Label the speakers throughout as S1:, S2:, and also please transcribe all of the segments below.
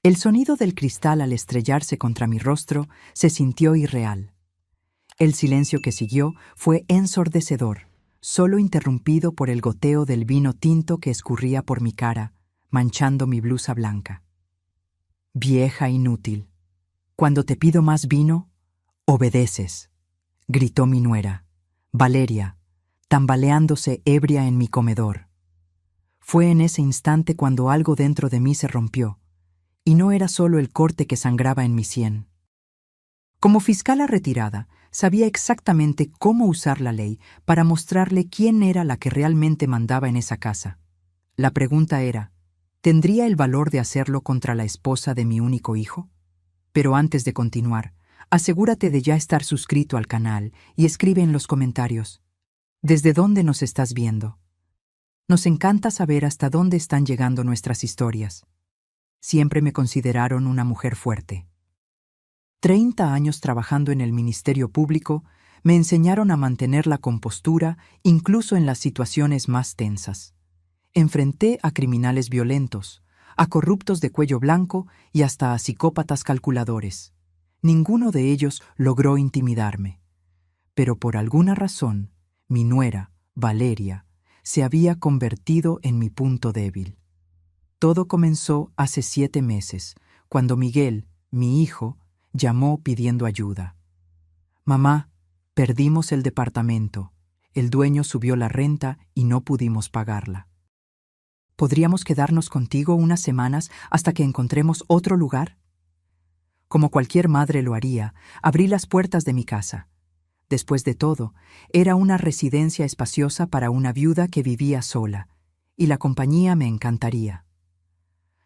S1: El sonido del cristal al estrellarse contra mi rostro se sintió irreal. El silencio que siguió fue ensordecedor, solo interrumpido por el goteo del vino tinto que escurría por mi cara, manchando mi blusa blanca. «Vieja inútil, cuando te pido más vino, obedeces», gritó mi nuera, Valeria, tambaleándose ebria en mi comedor. Fue en ese instante cuando algo dentro de mí se rompió, y no era solo el corte que sangraba en mi sien. Como fiscala retirada, sabía exactamente cómo usar la ley para mostrarle quién era la que realmente mandaba en esa casa. La pregunta era, ¿tendría el valor de hacerlo contra la esposa de mi único hijo? Pero antes de continuar, asegúrate de ya estar suscrito al canal y escribe en los comentarios, ¿desde dónde nos estás viendo? Nos encanta saber hasta dónde están llegando nuestras historias. Siempre me consideraron una mujer fuerte. 30 años trabajando en el Ministerio Público me enseñaron a mantener la compostura incluso en las situaciones más tensas. Enfrenté a criminales violentos, a corruptos de cuello blanco y hasta a psicópatas calculadores. Ninguno de ellos logró intimidarme. Pero por alguna razón, mi nuera, Valeria, se había convertido en mi punto débil. Todo comenzó hace 7 meses, cuando Miguel, mi hijo, llamó pidiendo ayuda. «Mamá, perdimos el departamento. El dueño subió la renta y no pudimos pagarla. ¿Podríamos quedarnos contigo unas semanas hasta que encontremos otro lugar?» Como cualquier madre lo haría, abrí las puertas de mi casa. Después de todo, era una residencia espaciosa para una viuda que vivía sola, y la compañía me encantaría.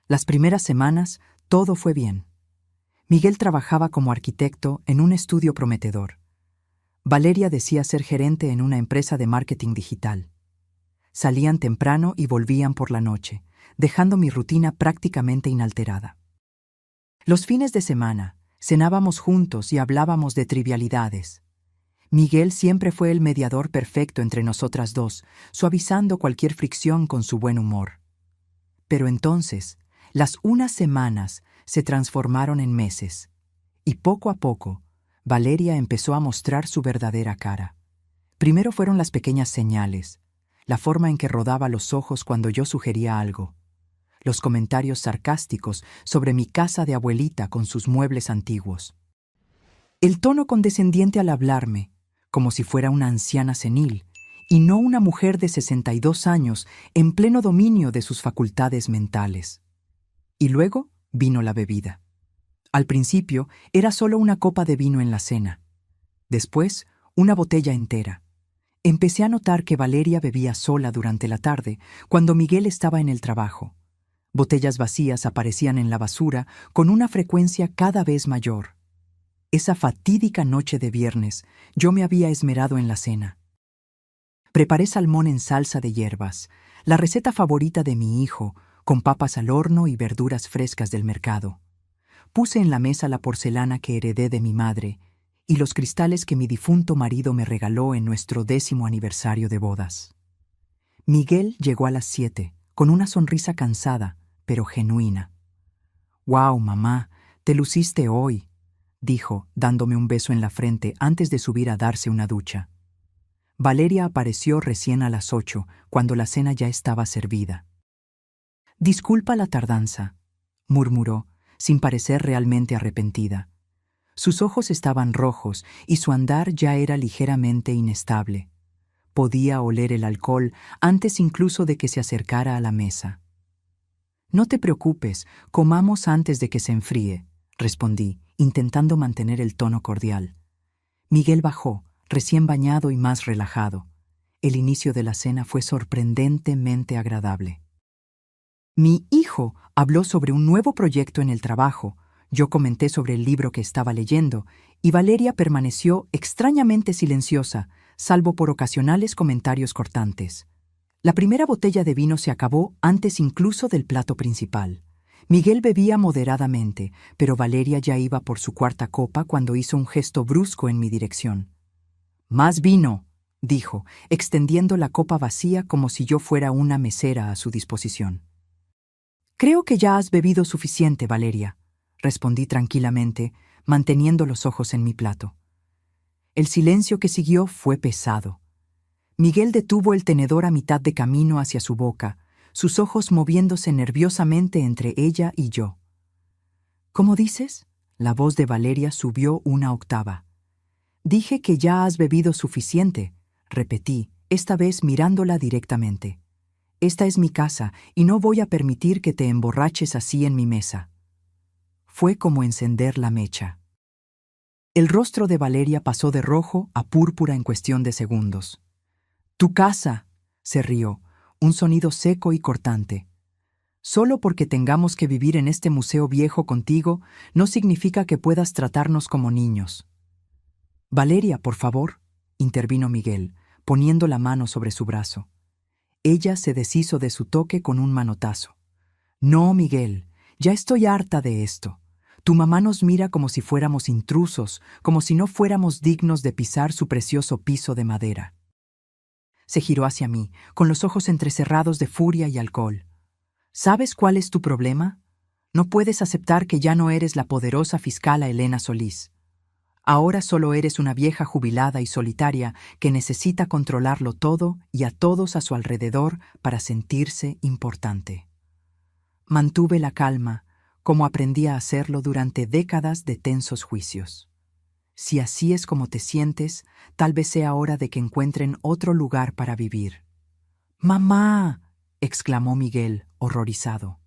S1: Las primeras semanas, todo fue bien. Miguel trabajaba como arquitecto en un estudio prometedor. Valeria decía ser gerente en una empresa de marketing digital. Salían temprano y volvían por la noche, dejando mi rutina prácticamente inalterada. Los fines de semana, cenábamos juntos y hablábamos de trivialidades. Miguel siempre fue el mediador perfecto entre nosotras dos, suavizando cualquier fricción con su buen humor. Pero entonces, las unas semanas se transformaron en meses, y poco a poco, Valeria empezó a mostrar su verdadera cara. Primero fueron las pequeñas señales, la forma en que rodaba los ojos cuando yo sugería algo, los comentarios sarcásticos sobre mi casa de abuelita con sus muebles antiguos, el tono condescendiente al hablarme, como si fuera una anciana senil, y no una mujer de 62 años en pleno dominio de sus facultades mentales. Y luego vino la bebida. Al principio era solo una copa de vino en la cena. Después, una botella entera. Empecé a notar que Valeria bebía sola durante la tarde, cuando Miguel estaba en el trabajo. Botellas vacías aparecían en la basura con una frecuencia cada vez mayor. Esa fatídica noche de viernes, yo me había esmerado en la cena. Preparé salmón en salsa de hierbas, la receta favorita de mi hijo, con papas al horno y verduras frescas del mercado. Puse en la mesa la porcelana que heredé de mi madre y los cristales que mi difunto marido me regaló en nuestro 10º aniversario de bodas. Miguel llegó a las 7, con una sonrisa cansada, pero genuina. «¡Wow, mamá! Te luciste hoy», dijo, dándome un beso en la frente antes de subir a darse una ducha. Valeria apareció recién a las 8, cuando la cena ya estaba servida. «Disculpa la tardanza», murmuró, sin parecer realmente arrepentida. Sus ojos estaban rojos y su andar ya era ligeramente inestable. Podía oler el alcohol antes incluso de que se acercara a la mesa. «No te preocupes, comamos antes de que se enfríe», respondí, intentando mantener el tono cordial. Miguel bajó, recién bañado y más relajado. El inicio de la cena fue sorprendentemente agradable. Mi hijo habló sobre un nuevo proyecto en el trabajo, yo comenté sobre el libro que estaba leyendo, y Valeria permaneció extrañamente silenciosa, salvo por ocasionales comentarios cortantes. La primera botella de vino se acabó antes incluso del plato principal. Miguel bebía moderadamente, pero Valeria ya iba por su 4ª copa cuando hizo un gesto brusco en mi dirección. «¡Más vino!», dijo, extendiendo la copa vacía como si yo fuera una mesera a su disposición. Creo que ya has bebido suficiente, Valeria, respondí tranquilamente, manteniendo los ojos en mi plato. El silencio que siguió fue pesado. Miguel detuvo el tenedor a mitad de camino hacia su boca, sus ojos moviéndose nerviosamente entre ella y yo. ¿Cómo dices? La voz de Valeria subió una octava. Dije que ya has bebido suficiente, repetí, esta vez mirándola directamente. Esta es mi casa y no voy a permitir que te emborraches así en mi mesa. Fue como encender la mecha. El rostro de Valeria pasó de rojo a púrpura en cuestión de segundos. «Tu casa», se rió, un sonido seco y cortante. «Solo porque tengamos que vivir en este museo viejo contigo, no significa que puedas tratarnos como niños». «Valeria, por favor», intervino Miguel, poniendo la mano sobre su brazo. Ella se deshizo de su toque con un manotazo. «No, Miguel, ya estoy harta de esto. Tu mamá nos mira como si fuéramos intrusos, como si no fuéramos dignos de pisar su precioso piso de madera». Se giró hacia mí, con los ojos entrecerrados de furia y alcohol. ¿Sabes cuál es tu problema? No puedes aceptar que ya no eres la poderosa fiscala Elena Solís. Ahora solo eres una vieja jubilada y solitaria que necesita controlarlo todo y a todos a su alrededor para sentirse importante. Mantuve la calma, como aprendí a hacerlo durante décadas de tensos juicios. Si así es como te sientes, tal vez sea hora de que encuentren otro lugar para vivir. «¡Mamá!», exclamó Miguel, horrorizado.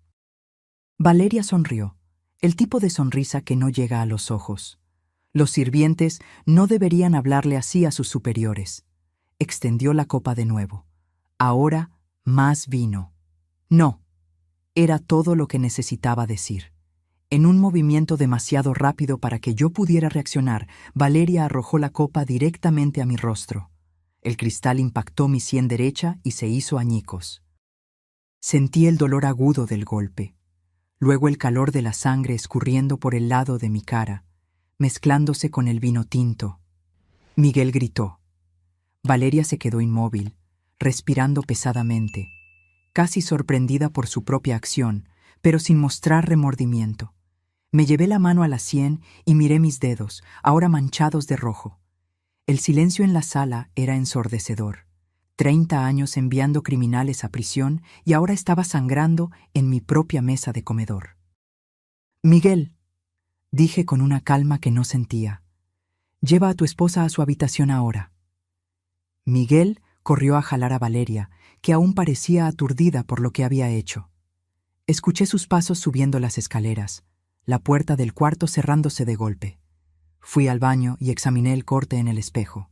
S1: Valeria sonrió, el tipo de sonrisa que no llega a los ojos. Los sirvientes no deberían hablarle así a sus superiores. Extendió la copa de nuevo. Ahora, más vino. No, era todo lo que necesitaba decir. En un movimiento demasiado rápido para que yo pudiera reaccionar, Valeria arrojó la copa directamente a mi rostro. El cristal impactó mi sien derecha y se hizo añicos. Sentí el dolor agudo del golpe, luego el calor de la sangre escurriendo por el lado de mi cara, mezclándose con el vino tinto. Miguel gritó. Valeria se quedó inmóvil, respirando pesadamente, casi sorprendida por su propia acción, pero sin mostrar remordimiento. Me llevé la mano a la sien y miré mis dedos, ahora manchados de rojo. El silencio en la sala era ensordecedor. 30 años enviando criminales a prisión y ahora estaba sangrando en mi propia mesa de comedor. «Miguel», dije con una calma que no sentía, «lleva a tu esposa a su habitación ahora». Miguel corrió a jalar a Valeria, que aún parecía aturdida por lo que había hecho. Escuché sus pasos subiendo las escaleras, la puerta del cuarto cerrándose de golpe. Fui al baño y examiné el corte en el espejo.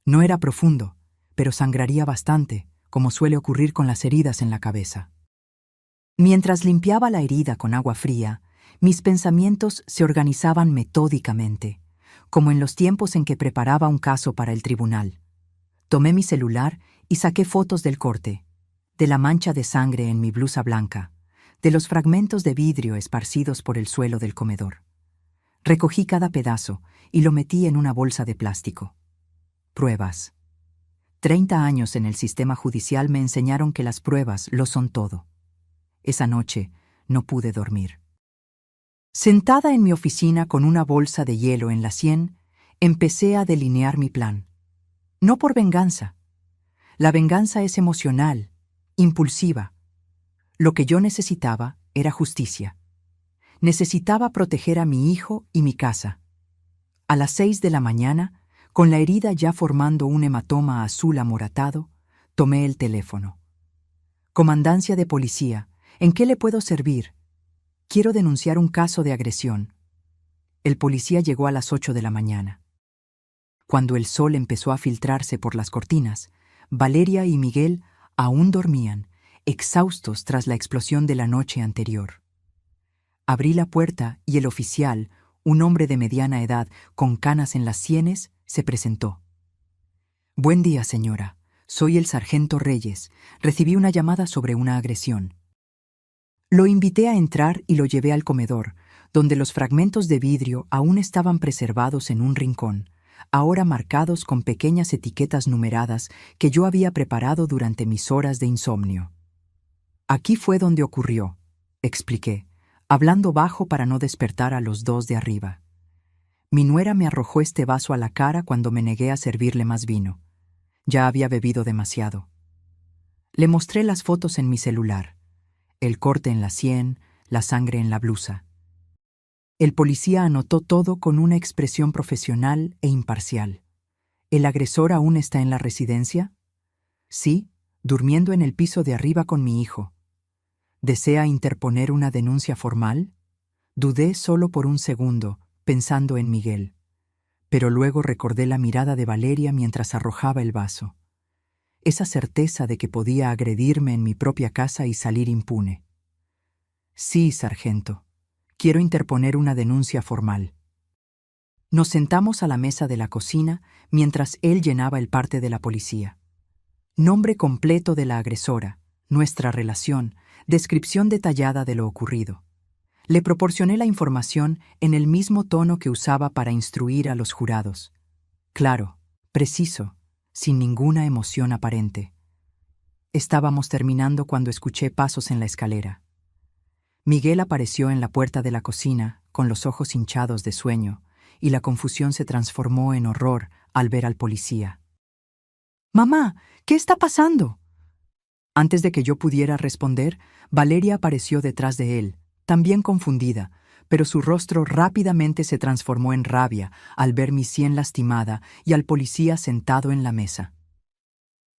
S1: No era profundo, pero sangraría bastante, como suele ocurrir con las heridas en la cabeza. Mientras limpiaba la herida con agua fría, mis pensamientos se organizaban metódicamente, como en los tiempos en que preparaba un caso para el tribunal. Tomé mi celular y saqué fotos del corte, de la mancha de sangre en mi blusa blanca, de los fragmentos de vidrio esparcidos por el suelo del comedor. Recogí cada pedazo y lo metí en una bolsa de plástico. Pruebas. 30 años en el sistema judicial me enseñaron que las pruebas lo son todo. Esa noche no pude dormir. Sentada en mi oficina con una bolsa de hielo en la sien, empecé a delinear mi plan. No por venganza. La venganza es emocional, impulsiva. Lo que yo necesitaba era justicia. Necesitaba proteger a mi hijo y mi casa. A las 6 de la mañana, con la herida ya formando un hematoma azul amoratado, tomé el teléfono. «Comandancia de policía, ¿en qué le puedo servir? Quiero denunciar un caso de agresión». El policía llegó a las 8 de la mañana. Cuando el sol empezó a filtrarse por las cortinas, Valeria y Miguel aún dormían, exhaustos tras la explosión de la noche anterior. Abrí la puerta y el oficial, un hombre de mediana edad con canas en las sienes, se presentó. «Buen día, señora. Soy el sargento Reyes. Recibí una llamada sobre una agresión». Lo invité a entrar y lo llevé al comedor, donde los fragmentos de vidrio aún estaban preservados en un rincón, ahora marcados con pequeñas etiquetas numeradas que yo había preparado durante mis horas de insomnio. «Aquí fue donde ocurrió», expliqué, hablando bajo para no despertar a los dos de arriba. Mi nuera me arrojó este vaso a la cara cuando me negué a servirle más vino. Ya había bebido demasiado. Le mostré las fotos en mi celular, el corte en la sien, la sangre en la blusa. El policía anotó todo con una expresión profesional e imparcial. ¿El agresor aún está en la residencia? Sí, durmiendo en el piso de arriba con mi hijo. ¿Desea interponer una denuncia formal? Dudé solo por un segundo, pensando en Miguel. Pero luego recordé la mirada de Valeria mientras arrojaba el vaso. Esa certeza de que podía agredirme en mi propia casa y salir impune. Sí, sargento. Quiero interponer una denuncia formal. Nos sentamos a la mesa de la cocina mientras él llenaba el parte de la policía. Nombre completo de la agresora, nuestra relación, descripción detallada de lo ocurrido. Le proporcioné la información en el mismo tono que usaba para instruir a los jurados. Claro, preciso, sin ninguna emoción aparente. Estábamos terminando cuando escuché pasos en la escalera. Miguel apareció en la puerta de la cocina, con los ojos hinchados de sueño, y la confusión se transformó en horror al ver al policía. «¡Mamá! ¿Qué está pasando?». Antes de que yo pudiera responder, Valeria apareció detrás de él, también confundida, pero su rostro rápidamente se transformó en rabia al ver mi sien lastimada y al policía sentado en la mesa.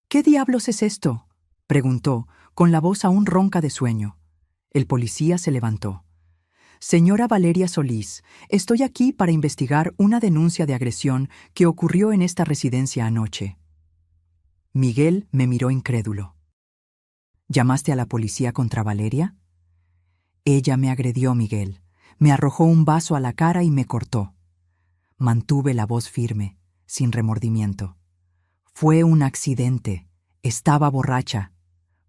S1: «¿Qué diablos es esto?», preguntó, con la voz aún ronca de sueño. El policía se levantó. «Señora Valeria Solís, estoy aquí para investigar una denuncia de agresión que ocurrió en esta residencia anoche». Miguel me miró incrédulo. «¿Llamaste a la policía contra Valeria?». «Ella me agredió, Miguel. Me arrojó un vaso a la cara y me cortó». Mantuve la voz firme, sin remordimiento. «Fue un accidente. Estaba borracha»,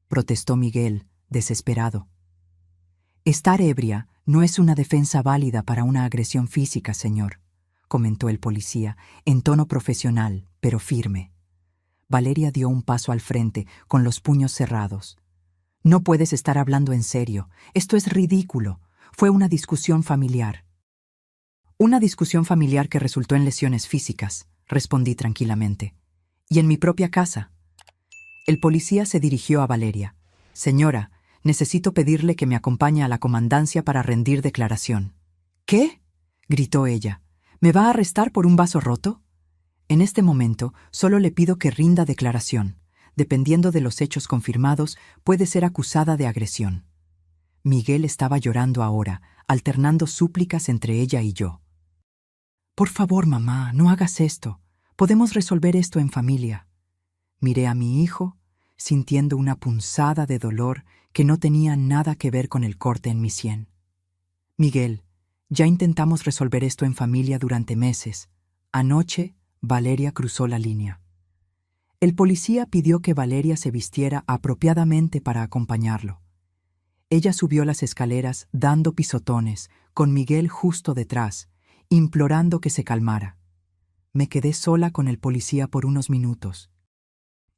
S1: protestó Miguel, desesperado. «Estar ebria no es una defensa válida para una agresión física, señor», comentó el policía, en tono profesional, pero firme. Valeria dio un paso al frente, con los puños cerrados. «No puedes estar hablando en serio. Esto es ridículo. Fue una discusión familiar». «Una discusión familiar que resultó en lesiones físicas», respondí tranquilamente. «Y en mi propia casa». El policía se dirigió a Valeria. «Señora, necesito pedirle que me acompañe a la comandancia para rendir declaración». «¿Qué?», gritó ella. «¿Me va a arrestar por un vaso roto?». «En este momento, solo le pido que rinda declaración. Dependiendo de los hechos confirmados, puede ser acusada de agresión». Miguel estaba llorando ahora, alternando súplicas entre ella y yo. «Por favor, mamá, no hagas esto. Podemos resolver esto en familia». Miré a mi hijo, sintiendo una punzada de dolor que no tenía nada que ver con el corte en mi sien. «Miguel, ya intentamos resolver esto en familia durante meses. Anoche, Valeria cruzó la línea». El policía pidió que Valeria se vistiera apropiadamente para acompañarlo. Ella subió las escaleras dando pisotones, con Miguel justo detrás, implorando que se calmara. Me quedé sola con el policía por unos minutos.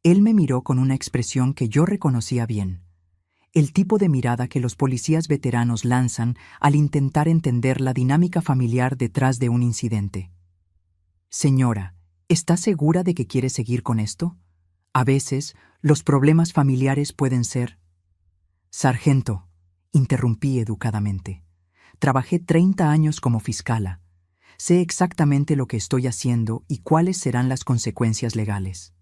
S1: Él me miró con una expresión que yo reconocía bien. El tipo de mirada que los policías veteranos lanzan al intentar entender la dinámica familiar detrás de un incidente. «Señora, ¿está segura de que quiere seguir con esto? A veces, los problemas familiares pueden ser...». «Sargento», interrumpí educadamente. «Trabajé 30 años como fiscala. Sé exactamente lo que estoy haciendo y cuáles serán las consecuencias legales».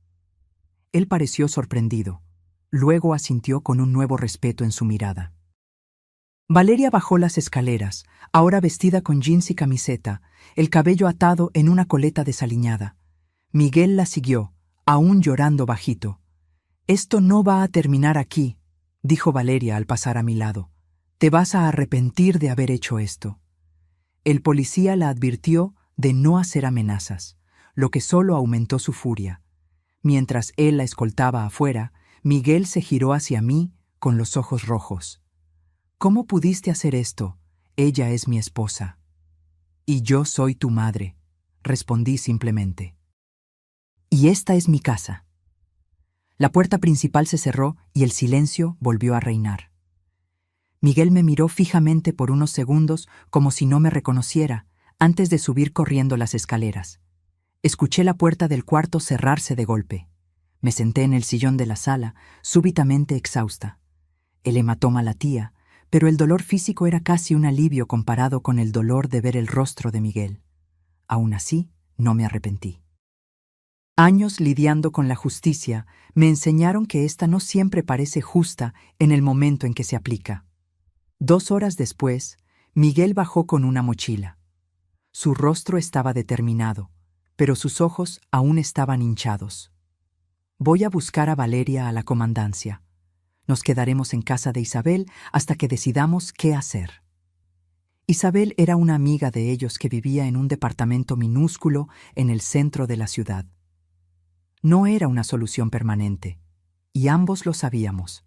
S1: Él pareció sorprendido. Luego asintió con un nuevo respeto en su mirada. Valeria bajó las escaleras, ahora vestida con jeans y camiseta, el cabello atado en una coleta desaliñada. Miguel la siguió, aún llorando bajito. «Esto no va a terminar aquí», dijo Valeria al pasar a mi lado. «Te vas a arrepentir de haber hecho esto». El policía la advirtió de no hacer amenazas, lo que solo aumentó su furia. Mientras él la escoltaba afuera, Miguel se giró hacia mí con los ojos rojos. «¿Cómo pudiste hacer esto? Ella es mi esposa». «Y yo soy tu madre», respondí simplemente. «Y esta es mi casa». La puerta principal se cerró y el silencio volvió a reinar. Miguel me miró fijamente por unos segundos como si no me reconociera, antes de subir corriendo las escaleras. Escuché la puerta del cuarto cerrarse de golpe. Me senté en el sillón de la sala, súbitamente exhausta. El hematoma latía, pero el dolor físico era casi un alivio comparado con el dolor de ver el rostro de Miguel. Aún así, no me arrepentí. Años lidiando con la justicia me enseñaron que ésta no siempre parece justa en el momento en que se aplica. 2 horas después, Miguel bajó con una mochila. Su rostro estaba determinado, pero sus ojos aún estaban hinchados. Voy a buscar a Valeria a la comandancia. Nos quedaremos en casa de Isabel hasta que decidamos qué hacer. Isabel era una amiga de ellos que vivía en un departamento minúsculo en el centro de la ciudad. No era una solución permanente, y ambos lo sabíamos.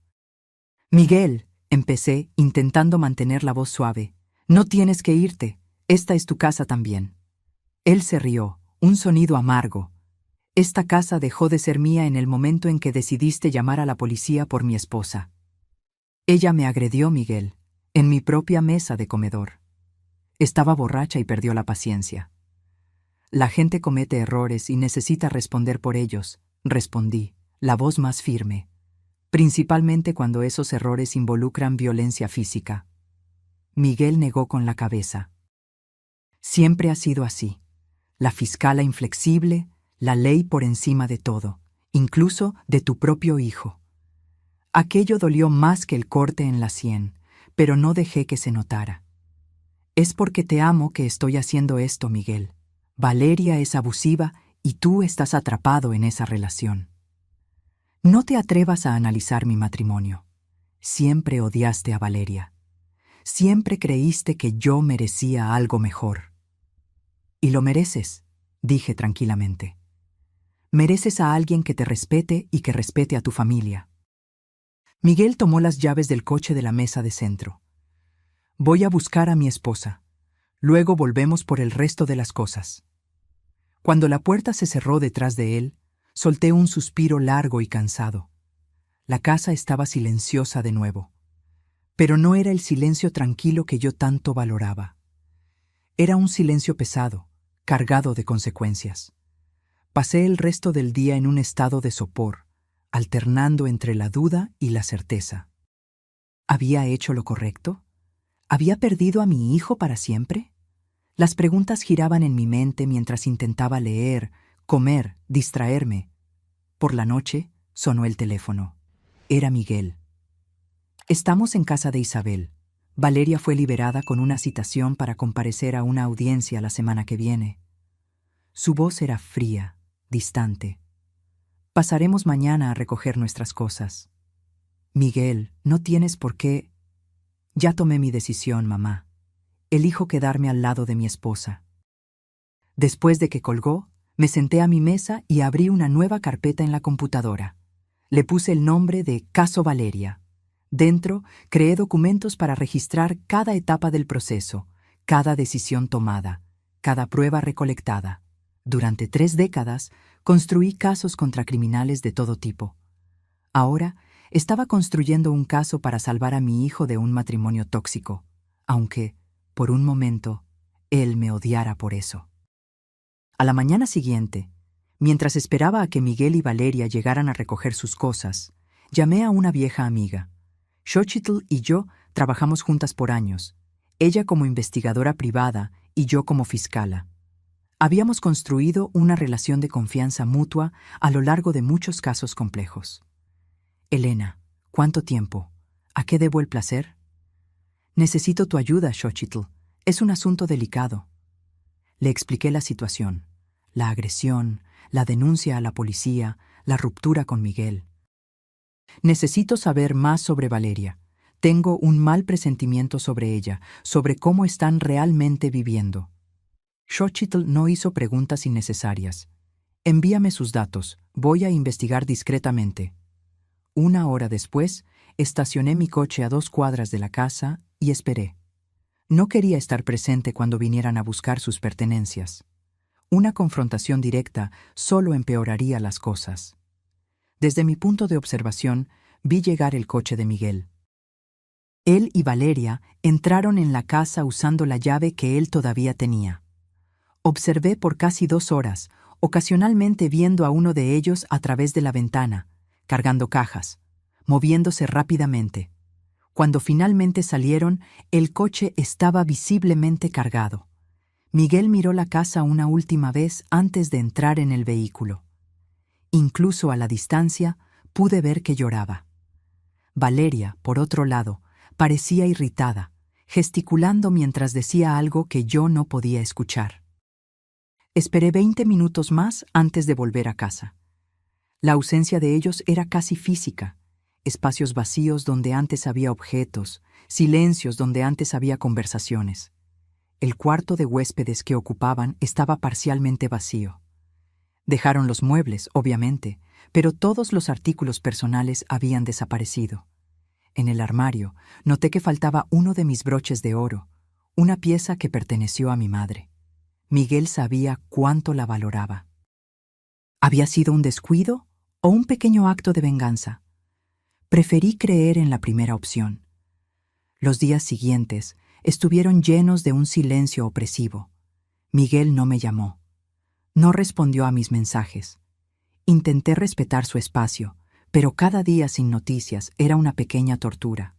S1: Miguel, empecé, intentando mantener la voz suave, no tienes que irte, esta es tu casa también. Él se rió, un sonido amargo. Esta casa dejó de ser mía en el momento en que decidiste llamar a la policía por mi esposa. Ella me agredió, Miguel, en mi propia mesa de comedor. Estaba borracha y perdió la paciencia. La gente comete errores y necesita responder por ellos, respondí, la voz más firme, principalmente cuando esos errores involucran violencia física. Miguel negó con la cabeza. Siempre ha sido así. La fiscala inflexible, la ley por encima de todo, incluso de tu propio hijo. Aquello dolió más que el corte en la sien, pero no dejé que se notara. Es porque te amo que estoy haciendo esto, Miguel. Valeria es abusiva y tú estás atrapado en esa relación. No te atrevas a analizar mi matrimonio. Siempre odiaste a Valeria. Siempre creíste que yo merecía algo mejor. Y lo mereces, dije tranquilamente. Mereces a alguien que te respete y que respete a tu familia. Miguel tomó las llaves del coche de la mesa de centro. Voy a buscar a mi esposa. Luego volvemos por el resto de las cosas. Cuando la puerta se cerró detrás de él, solté un suspiro largo y cansado. La casa estaba silenciosa de nuevo. Pero no era el silencio tranquilo que yo tanto valoraba. Era un silencio pesado, cargado de consecuencias. Pasé el resto del día en un estado de sopor, alternando entre la duda y la certeza. ¿Había hecho lo correcto? ¿Había perdido a mi hijo para siempre? Las preguntas giraban en mi mente mientras intentaba leer, comer, distraerme. Por la noche sonó el teléfono. Era Miguel. Estamos en casa de Isabel. Valeria fue liberada con una citación para comparecer a una audiencia la semana que viene. Su voz era fría, distante. Pasaremos mañana a recoger nuestras cosas. Miguel, no tienes por qué. Ya tomé mi decisión, mamá. Elijo quedarme al lado de mi esposa. Después de que colgó, me senté a mi mesa y abrí una nueva carpeta en la computadora. Le puse el nombre de Caso Valeria. Dentro, creé documentos para registrar cada etapa del proceso, cada decisión tomada, cada prueba recolectada. Durante 3 décadas, construí casos contra criminales de todo tipo. Ahora, estaba construyendo un caso para salvar a mi hijo de un matrimonio tóxico, aunque, por un momento, él me odiara por eso. A la mañana siguiente, mientras esperaba a que Miguel y Valeria llegaran a recoger sus cosas, llamé a una vieja amiga. Xochitl y yo trabajamos juntas por años, ella como investigadora privada y yo como fiscala. Habíamos construido una relación de confianza mutua a lo largo de muchos casos complejos. Elena, ¿cuánto tiempo? ¿A qué debo el placer? Necesito tu ayuda, Xochitl. Es un asunto delicado. Le expliqué la situación, la agresión, la denuncia a la policía, la ruptura con Miguel. Necesito saber más sobre Valeria. Tengo un mal presentimiento sobre ella, sobre cómo están realmente viviendo. Xochitl no hizo preguntas innecesarias. Envíame sus datos, voy a investigar discretamente. 1 hora después, estacioné mi coche a 2 cuadras de la casa y esperé. No quería estar presente cuando vinieran a buscar sus pertenencias. Una confrontación directa solo empeoraría las cosas. Desde mi punto de observación, vi llegar el coche de Miguel. Él y Valeria entraron en la casa usando la llave que él todavía tenía. Observé por casi 2 horas, ocasionalmente viendo a uno de ellos a través de la ventana, cargando cajas, moviéndose rápidamente. Cuando finalmente salieron, el coche estaba visiblemente cargado. Miguel miró la casa una última vez antes de entrar en el vehículo. Incluso a la distancia, pude ver que lloraba. Valeria, por otro lado, parecía irritada, gesticulando mientras decía algo que yo no podía escuchar. Esperé 20 minutos más antes de volver a casa. La ausencia de ellos era casi física. Espacios vacíos donde antes había objetos, silencios donde antes había conversaciones. El cuarto de huéspedes que ocupaban estaba parcialmente vacío. Dejaron los muebles, obviamente, pero todos los artículos personales habían desaparecido. En el armario, noté que faltaba uno de mis broches de oro, una pieza que perteneció a mi madre. Miguel sabía cuánto la valoraba. ¿Había sido un descuido o un pequeño acto de venganza? Preferí creer en la primera opción. Los días siguientes estuvieron llenos de un silencio opresivo. Miguel no me llamó. No respondió a mis mensajes. Intenté respetar su espacio, pero cada día sin noticias era una pequeña tortura.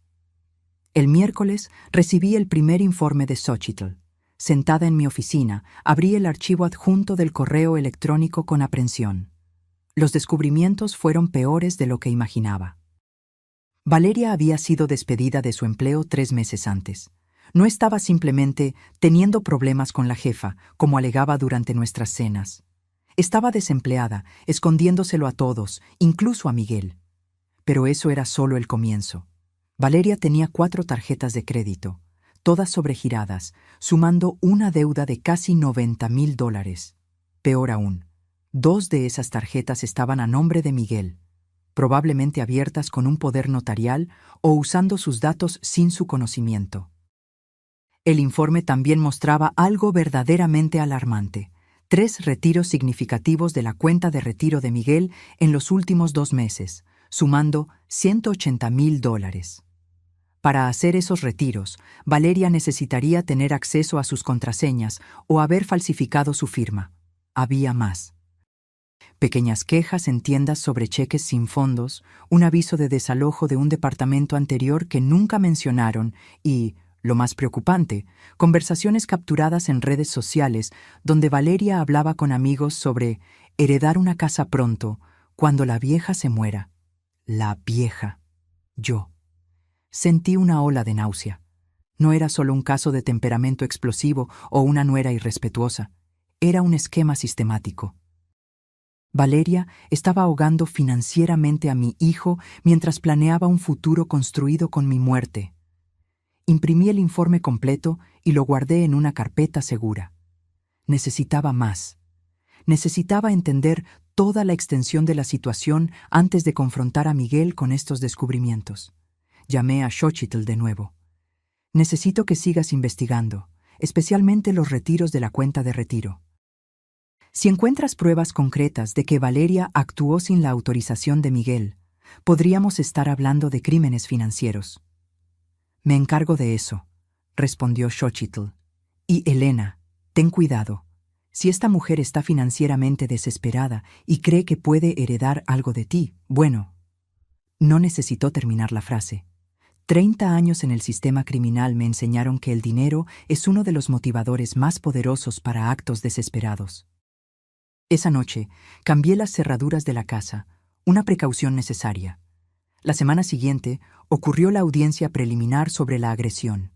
S1: El miércoles recibí el primer informe de Xochitl. Sentada en mi oficina, abrí el archivo adjunto del correo electrónico con aprensión. Los descubrimientos fueron peores de lo que imaginaba. Valeria había sido despedida de su empleo 3 meses antes. No estaba simplemente teniendo problemas con la jefa, como alegaba durante nuestras cenas. Estaba desempleada, escondiéndoselo a todos, incluso a Miguel. Pero eso era solo el comienzo. Valeria tenía 4 tarjetas de crédito, todas sobregiradas, sumando una deuda de casi $90,000. Peor aún, 2 de esas tarjetas estaban a nombre de Miguel, probablemente abiertas con un poder notarial o usando sus datos sin su conocimiento. El informe también mostraba algo verdaderamente alarmante: 3 retiros significativos de la cuenta de retiro de Miguel en los últimos 2 meses, sumando $180,000. Para hacer esos retiros, Valeria necesitaría tener acceso a sus contraseñas o haber falsificado su firma. Había más. Pequeñas quejas en tiendas sobre cheques sin fondos, un aviso de desalojo de un departamento anterior que nunca mencionaron y, lo más preocupante, conversaciones capturadas en redes sociales donde Valeria hablaba con amigos sobre heredar una casa pronto, cuando la vieja se muera. La vieja. Yo. Sentí una ola de náusea. No era solo un caso de temperamento explosivo o una nuera irrespetuosa. Era un esquema sistemático. Valeria estaba ahogando financieramente a mi hijo mientras planeaba un futuro construido con mi muerte. Imprimí el informe completo y lo guardé en una carpeta segura. Necesitaba más. Necesitaba entender toda la extensión de la situación antes de confrontar a Miguel con estos descubrimientos. Llamé a Xochitl de nuevo. Necesito que sigas investigando, especialmente los retiros de la cuenta de retiro. Si encuentras pruebas concretas de que Valeria actuó sin la autorización de Miguel, podríamos estar hablando de crímenes financieros. Me encargo de eso, respondió Xochitl. Y Elena, ten cuidado. Si esta mujer está financieramente desesperada y cree que puede heredar algo de ti, bueno. No necesitó terminar la frase. 30 años en el sistema criminal me enseñaron que el dinero es uno de los motivadores más poderosos para actos desesperados. Esa noche, cambié las cerraduras de la casa, una precaución necesaria. La semana siguiente, ocurrió la audiencia preliminar sobre la agresión.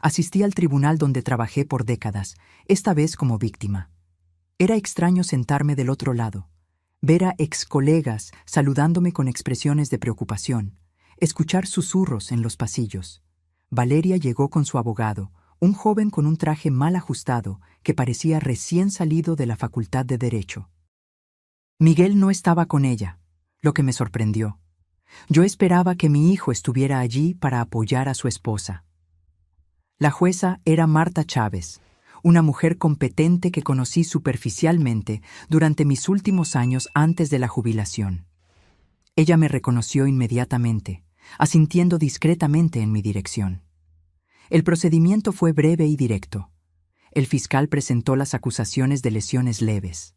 S1: Asistí al tribunal donde trabajé por décadas, esta vez como víctima. Era extraño sentarme del otro lado, ver a excolegas saludándome con expresiones de preocupación, escuchar susurros en los pasillos. Valeria llegó con su abogado, un joven con un traje mal ajustado que parecía recién salido de la Facultad de Derecho. Miguel no estaba con ella, lo que me sorprendió. Yo esperaba que mi hijo estuviera allí para apoyar a su esposa. La jueza era Marta Chávez, una mujer competente que conocí superficialmente durante mis últimos años antes de la jubilación. Ella me reconoció inmediatamente, asintiendo discretamente en mi dirección. El procedimiento fue breve y directo. El fiscal presentó las acusaciones de lesiones leves.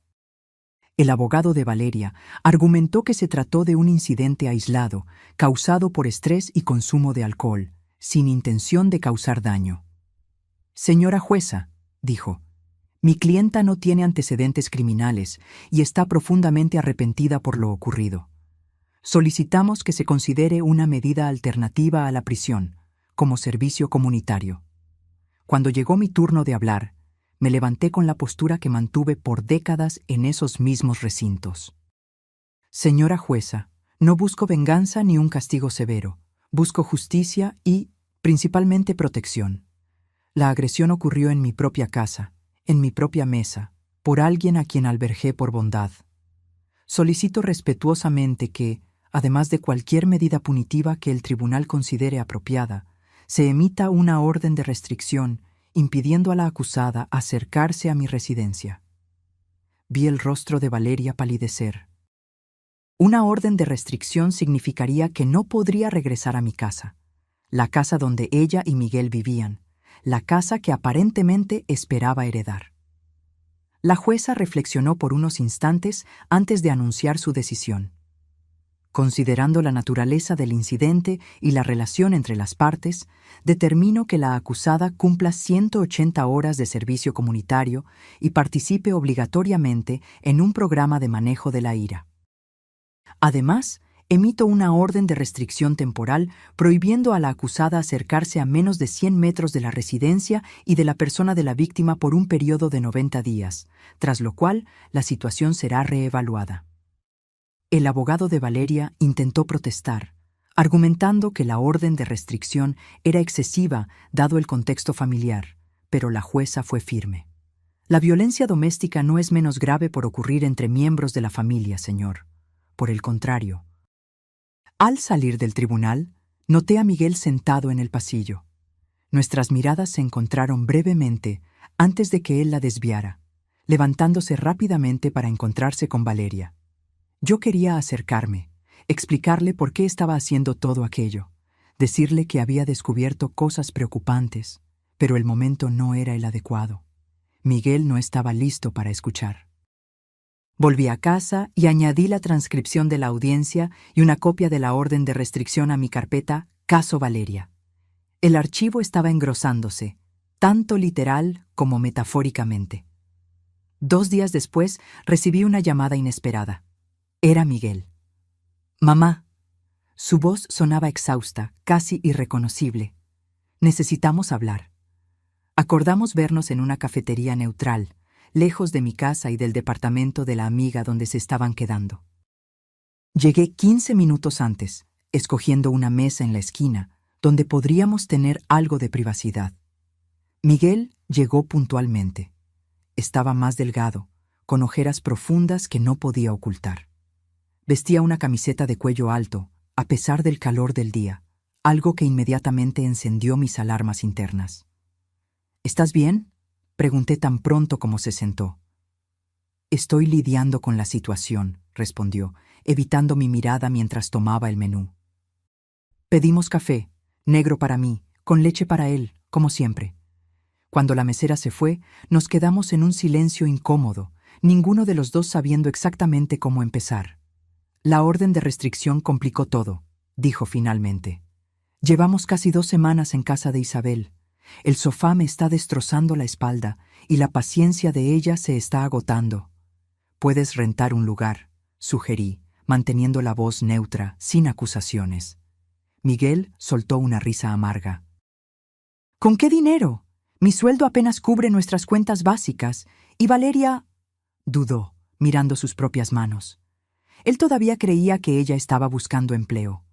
S1: El abogado de Valeria argumentó que se trató de un incidente aislado, causado por estrés y consumo de alcohol, sin intención de causar daño. Señora jueza, dijo, mi clienta no tiene antecedentes criminales y está profundamente arrepentida por lo ocurrido. Solicitamos que se considere una medida alternativa a la prisión, como servicio comunitario. Cuando llegó mi turno de hablar, me levanté con la postura que mantuve por décadas en esos mismos recintos. Señora jueza, no busco venganza ni un castigo severo. Busco justicia y, principalmente, protección. La agresión ocurrió en mi propia casa, en mi propia mesa, por alguien a quien albergué por bondad. Solicito respetuosamente que, además de cualquier medida punitiva que el tribunal considere apropiada, se emita una orden de restricción impidiendo a la acusada acercarse a mi residencia. Vi el rostro de Valeria palidecer. Una orden de restricción significaría que no podría regresar a mi casa, la casa donde ella y Miguel vivían, la casa que aparentemente esperaba heredar. La jueza reflexionó por unos instantes antes de anunciar su decisión. Considerando la naturaleza del incidente y la relación entre las partes, determino que la acusada cumpla 180 horas de servicio comunitario y participe obligatoriamente en un programa de manejo de la ira. Además, emito una orden de restricción temporal prohibiendo a la acusada acercarse a menos de 100 metros de la residencia y de la persona de la víctima por un periodo de 90 días, tras lo cual la situación será reevaluada. El abogado de Valeria intentó protestar, argumentando que la orden de restricción era excesiva dado el contexto familiar, pero la jueza fue firme. La violencia doméstica no es menos grave por ocurrir entre miembros de la familia, señor. Por el contrario. Al salir del tribunal, noté a Miguel sentado en el pasillo. Nuestras miradas se encontraron brevemente antes de que él la desviara, levantándose rápidamente para encontrarse con Valeria. Yo quería acercarme, explicarle por qué estaba haciendo todo aquello, decirle que había descubierto cosas preocupantes, pero el momento no era el adecuado. Miguel no estaba listo para escuchar. Volví a casa y añadí la transcripción de la audiencia y una copia de la orden de restricción a mi carpeta Caso Valeria. El archivo estaba engrosándose, tanto literal como metafóricamente. 2 días después recibí una llamada inesperada. Era Miguel. Mamá. Su voz sonaba exhausta, casi irreconocible. Necesitamos hablar. Acordamos vernos en una cafetería neutral, lejos de mi casa y del departamento de la amiga donde se estaban quedando. Llegué 15 minutos antes, escogiendo una mesa en la esquina, donde podríamos tener algo de privacidad. Miguel llegó puntualmente. Estaba más delgado, con ojeras profundas que no podía ocultar. Vestía una camiseta de cuello alto, a pesar del calor del día, algo que inmediatamente encendió mis alarmas internas. ¿Estás bien?, pregunté tan pronto como se sentó. Estoy lidiando con la situación, respondió, evitando mi mirada mientras tomaba el menú. Pedimos café, negro para mí, con leche para él, como siempre. Cuando la mesera se fue, nos quedamos en un silencio incómodo, ninguno de los dos sabiendo exactamente cómo empezar. La orden de restricción complicó todo, dijo finalmente. Llevamos casi 2 semanas en casa de Isabel. El sofá me está destrozando la espalda y la paciencia de ella se está agotando. Puedes rentar un lugar, sugerí, manteniendo la voz neutra, sin acusaciones. Miguel soltó una risa amarga. ¿Con qué dinero? Mi sueldo apenas cubre nuestras cuentas básicas y Valeria... dudó, mirando sus propias manos. Él todavía creía que ella estaba buscando empleo.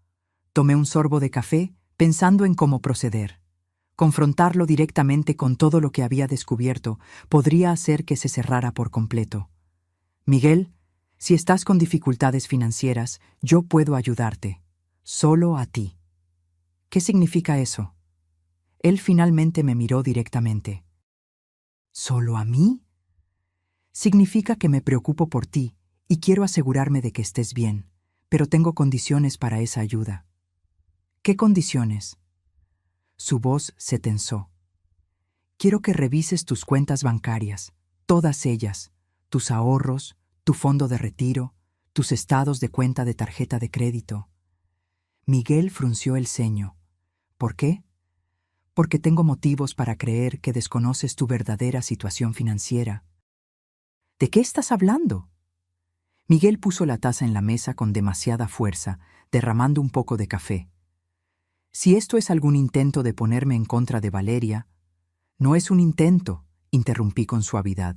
S1: Tomé un sorbo de café, pensando en cómo proceder. Confrontarlo directamente con todo lo que había descubierto podría hacer que se cerrara por completo. Miguel, si estás con dificultades financieras, yo puedo ayudarte. Solo a ti. ¿Qué significa eso? Él finalmente me miró directamente. ¿Solo a mí? Significa que me preocupo por ti y quiero asegurarme de que estés bien, pero tengo condiciones para esa ayuda. ¿Qué condiciones? Su voz se tensó. Quiero que revises tus cuentas bancarias, todas ellas, tus ahorros, tu fondo de retiro, tus estados de cuenta de tarjeta de crédito. Miguel frunció el ceño. ¿Por qué? Porque tengo motivos para creer que desconoces tu verdadera situación financiera. ¿De qué estás hablando? Miguel puso la taza en la mesa con demasiada fuerza, derramando un poco de café. Si esto es algún intento de ponerme en contra de Valeria, no es un intento, interrumpí con suavidad.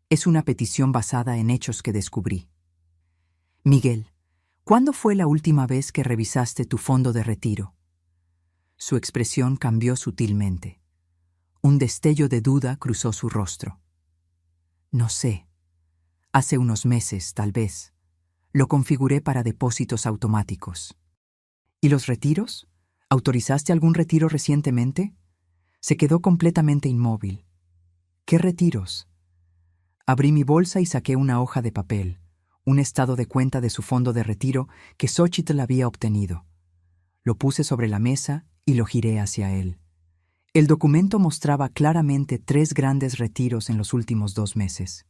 S1: Es una petición basada en hechos que descubrí. Miguel, ¿cuándo fue la última vez que revisaste tu fondo de retiro? Su expresión cambió sutilmente. Un destello de duda cruzó su rostro. No sé. Hace unos meses, tal vez. Lo configuré para depósitos automáticos. ¿Y los retiros? ¿Autorizaste algún retiro recientemente? Se quedó completamente inmóvil. ¿Qué retiros? Abrí mi bolsa y saqué una hoja de papel, un estado de cuenta de su fondo de retiro que Xóchitl había obtenido. Lo puse sobre la mesa y lo giré hacia él. El documento mostraba claramente 3 grandes retiros en los últimos 2 meses.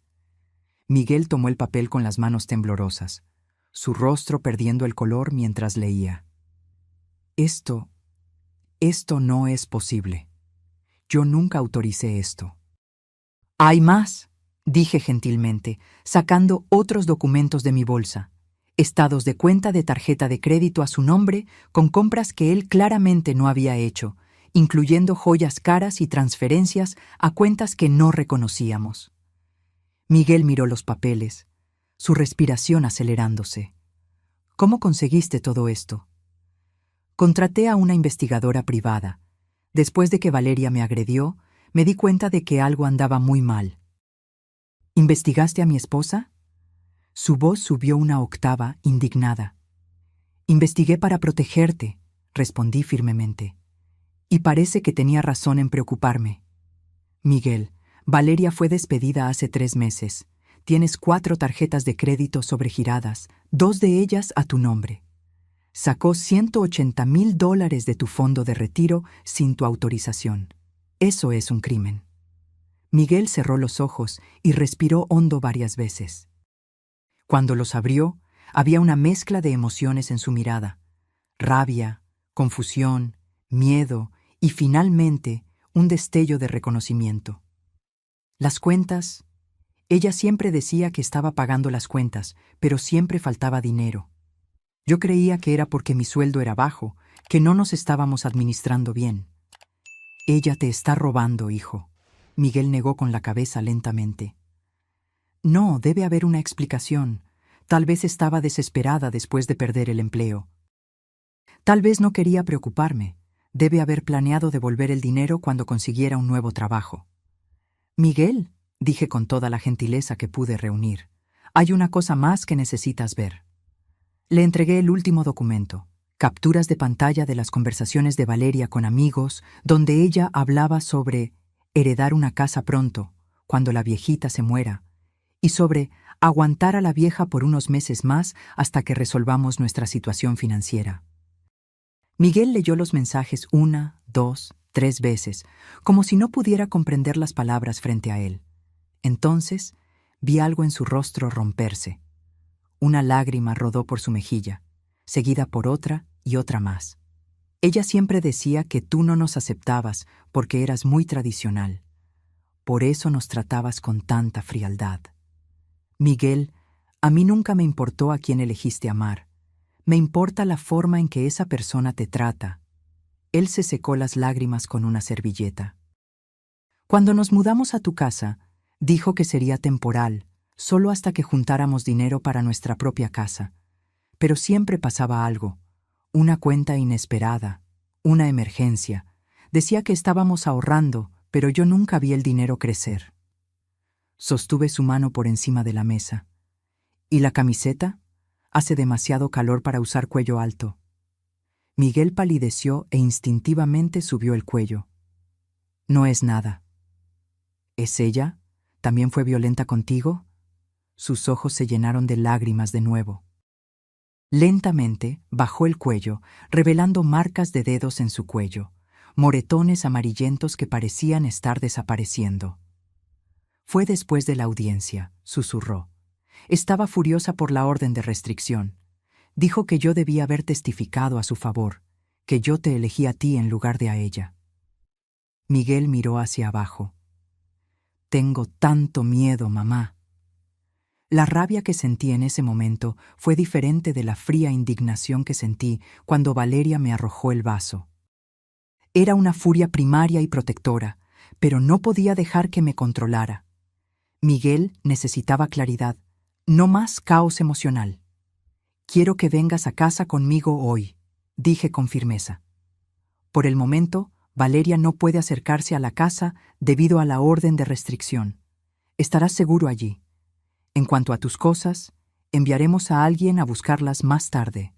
S1: Miguel tomó el papel con las manos temblorosas, su rostro perdiendo el color mientras leía. Esto no es posible. Yo nunca autoricé esto. Hay más, dije gentilmente, sacando otros documentos de mi bolsa. Estados de cuenta de tarjeta de crédito a su nombre con compras que él claramente no había hecho, incluyendo joyas caras y transferencias a cuentas que no reconocíamos. Miguel miró los papeles, su respiración acelerándose. ¿Cómo conseguiste todo esto? Contraté a una investigadora privada. Después de que Valeria me agredió, me di cuenta de que algo andaba muy mal. ¿Investigaste a mi esposa? Su voz subió una octava, indignada. Investigué para protegerte, respondí firmemente. Y parece que tenía razón en preocuparme. Miguel, Valeria fue despedida hace 3 meses. Tienes 4 tarjetas de crédito sobregiradas, 2 de ellas a tu nombre. Sacó $180,000 de tu fondo de retiro sin tu autorización. Eso es un crimen. Miguel cerró los ojos y respiró hondo varias veces. Cuando los abrió, había una mezcla de emociones en su mirada: rabia, confusión, miedo y finalmente un destello de reconocimiento. Las cuentas. Ella siempre decía que estaba pagando las cuentas, pero siempre faltaba dinero. Yo creía que era porque mi sueldo era bajo, que no nos estábamos administrando bien. Ella te está robando, hijo. Miguel negó con la cabeza lentamente. No, debe haber una explicación. Tal vez estaba desesperada después de perder el empleo. Tal vez no quería preocuparme. Debe haber planeado devolver el dinero cuando consiguiera un nuevo trabajo. Miguel, dije con toda la gentileza que pude reunir, hay una cosa más que necesitas ver. Le entregué el último documento, capturas de pantalla de las conversaciones de Valeria con amigos, donde ella hablaba sobre heredar una casa pronto, cuando la viejita se muera, y sobre aguantar a la vieja por unos meses más hasta que resolvamos nuestra situación financiera. Miguel leyó los mensajes 1, 2, 3 veces, como si no pudiera comprender las palabras frente a él. Entonces, vi algo en su rostro romperse. Una lágrima rodó por su mejilla, seguida por otra y otra más. Ella siempre decía que tú no nos aceptabas porque eras muy tradicional. Por eso nos tratabas con tanta frialdad. Miguel, a mí nunca me importó a quién elegiste amar. Me importa la forma en que esa persona te trata. Él se secó las lágrimas con una servilleta. Cuando nos mudamos a tu casa, dijo que sería temporal, solo hasta que juntáramos dinero para nuestra propia casa. Pero siempre pasaba algo, una cuenta inesperada, una emergencia. Decía que estábamos ahorrando, pero yo nunca vi el dinero crecer. Sostuve su mano por encima de la mesa. ¿Y la camiseta? Hace demasiado calor para usar cuello alto. Miguel palideció e instintivamente subió el cuello. No es nada. ¿Es ella? ¿También fue violenta contigo? Sus ojos se llenaron de lágrimas de nuevo. Lentamente bajó el cuello, revelando marcas de dedos en su cuello, moretones amarillentos que parecían estar desapareciendo. Fue después de la audiencia, susurró. Estaba furiosa por la orden de restricción. Dijo que yo debía haber testificado a su favor, que yo te elegí a ti en lugar de a ella. Miguel miró hacia abajo. Tengo tanto miedo, mamá. La rabia que sentí en ese momento fue diferente de la fría indignación que sentí cuando Valeria me arrojó el vaso. Era una furia primaria y protectora, pero no podía dejar que me controlara. Miguel necesitaba claridad, no más caos emocional. Quiero que vengas a casa conmigo hoy, dije con firmeza. Por el momento, Valeria no puede acercarse a la casa debido a la orden de restricción. Estarás seguro allí. En cuanto a tus cosas, enviaremos a alguien a buscarlas más tarde.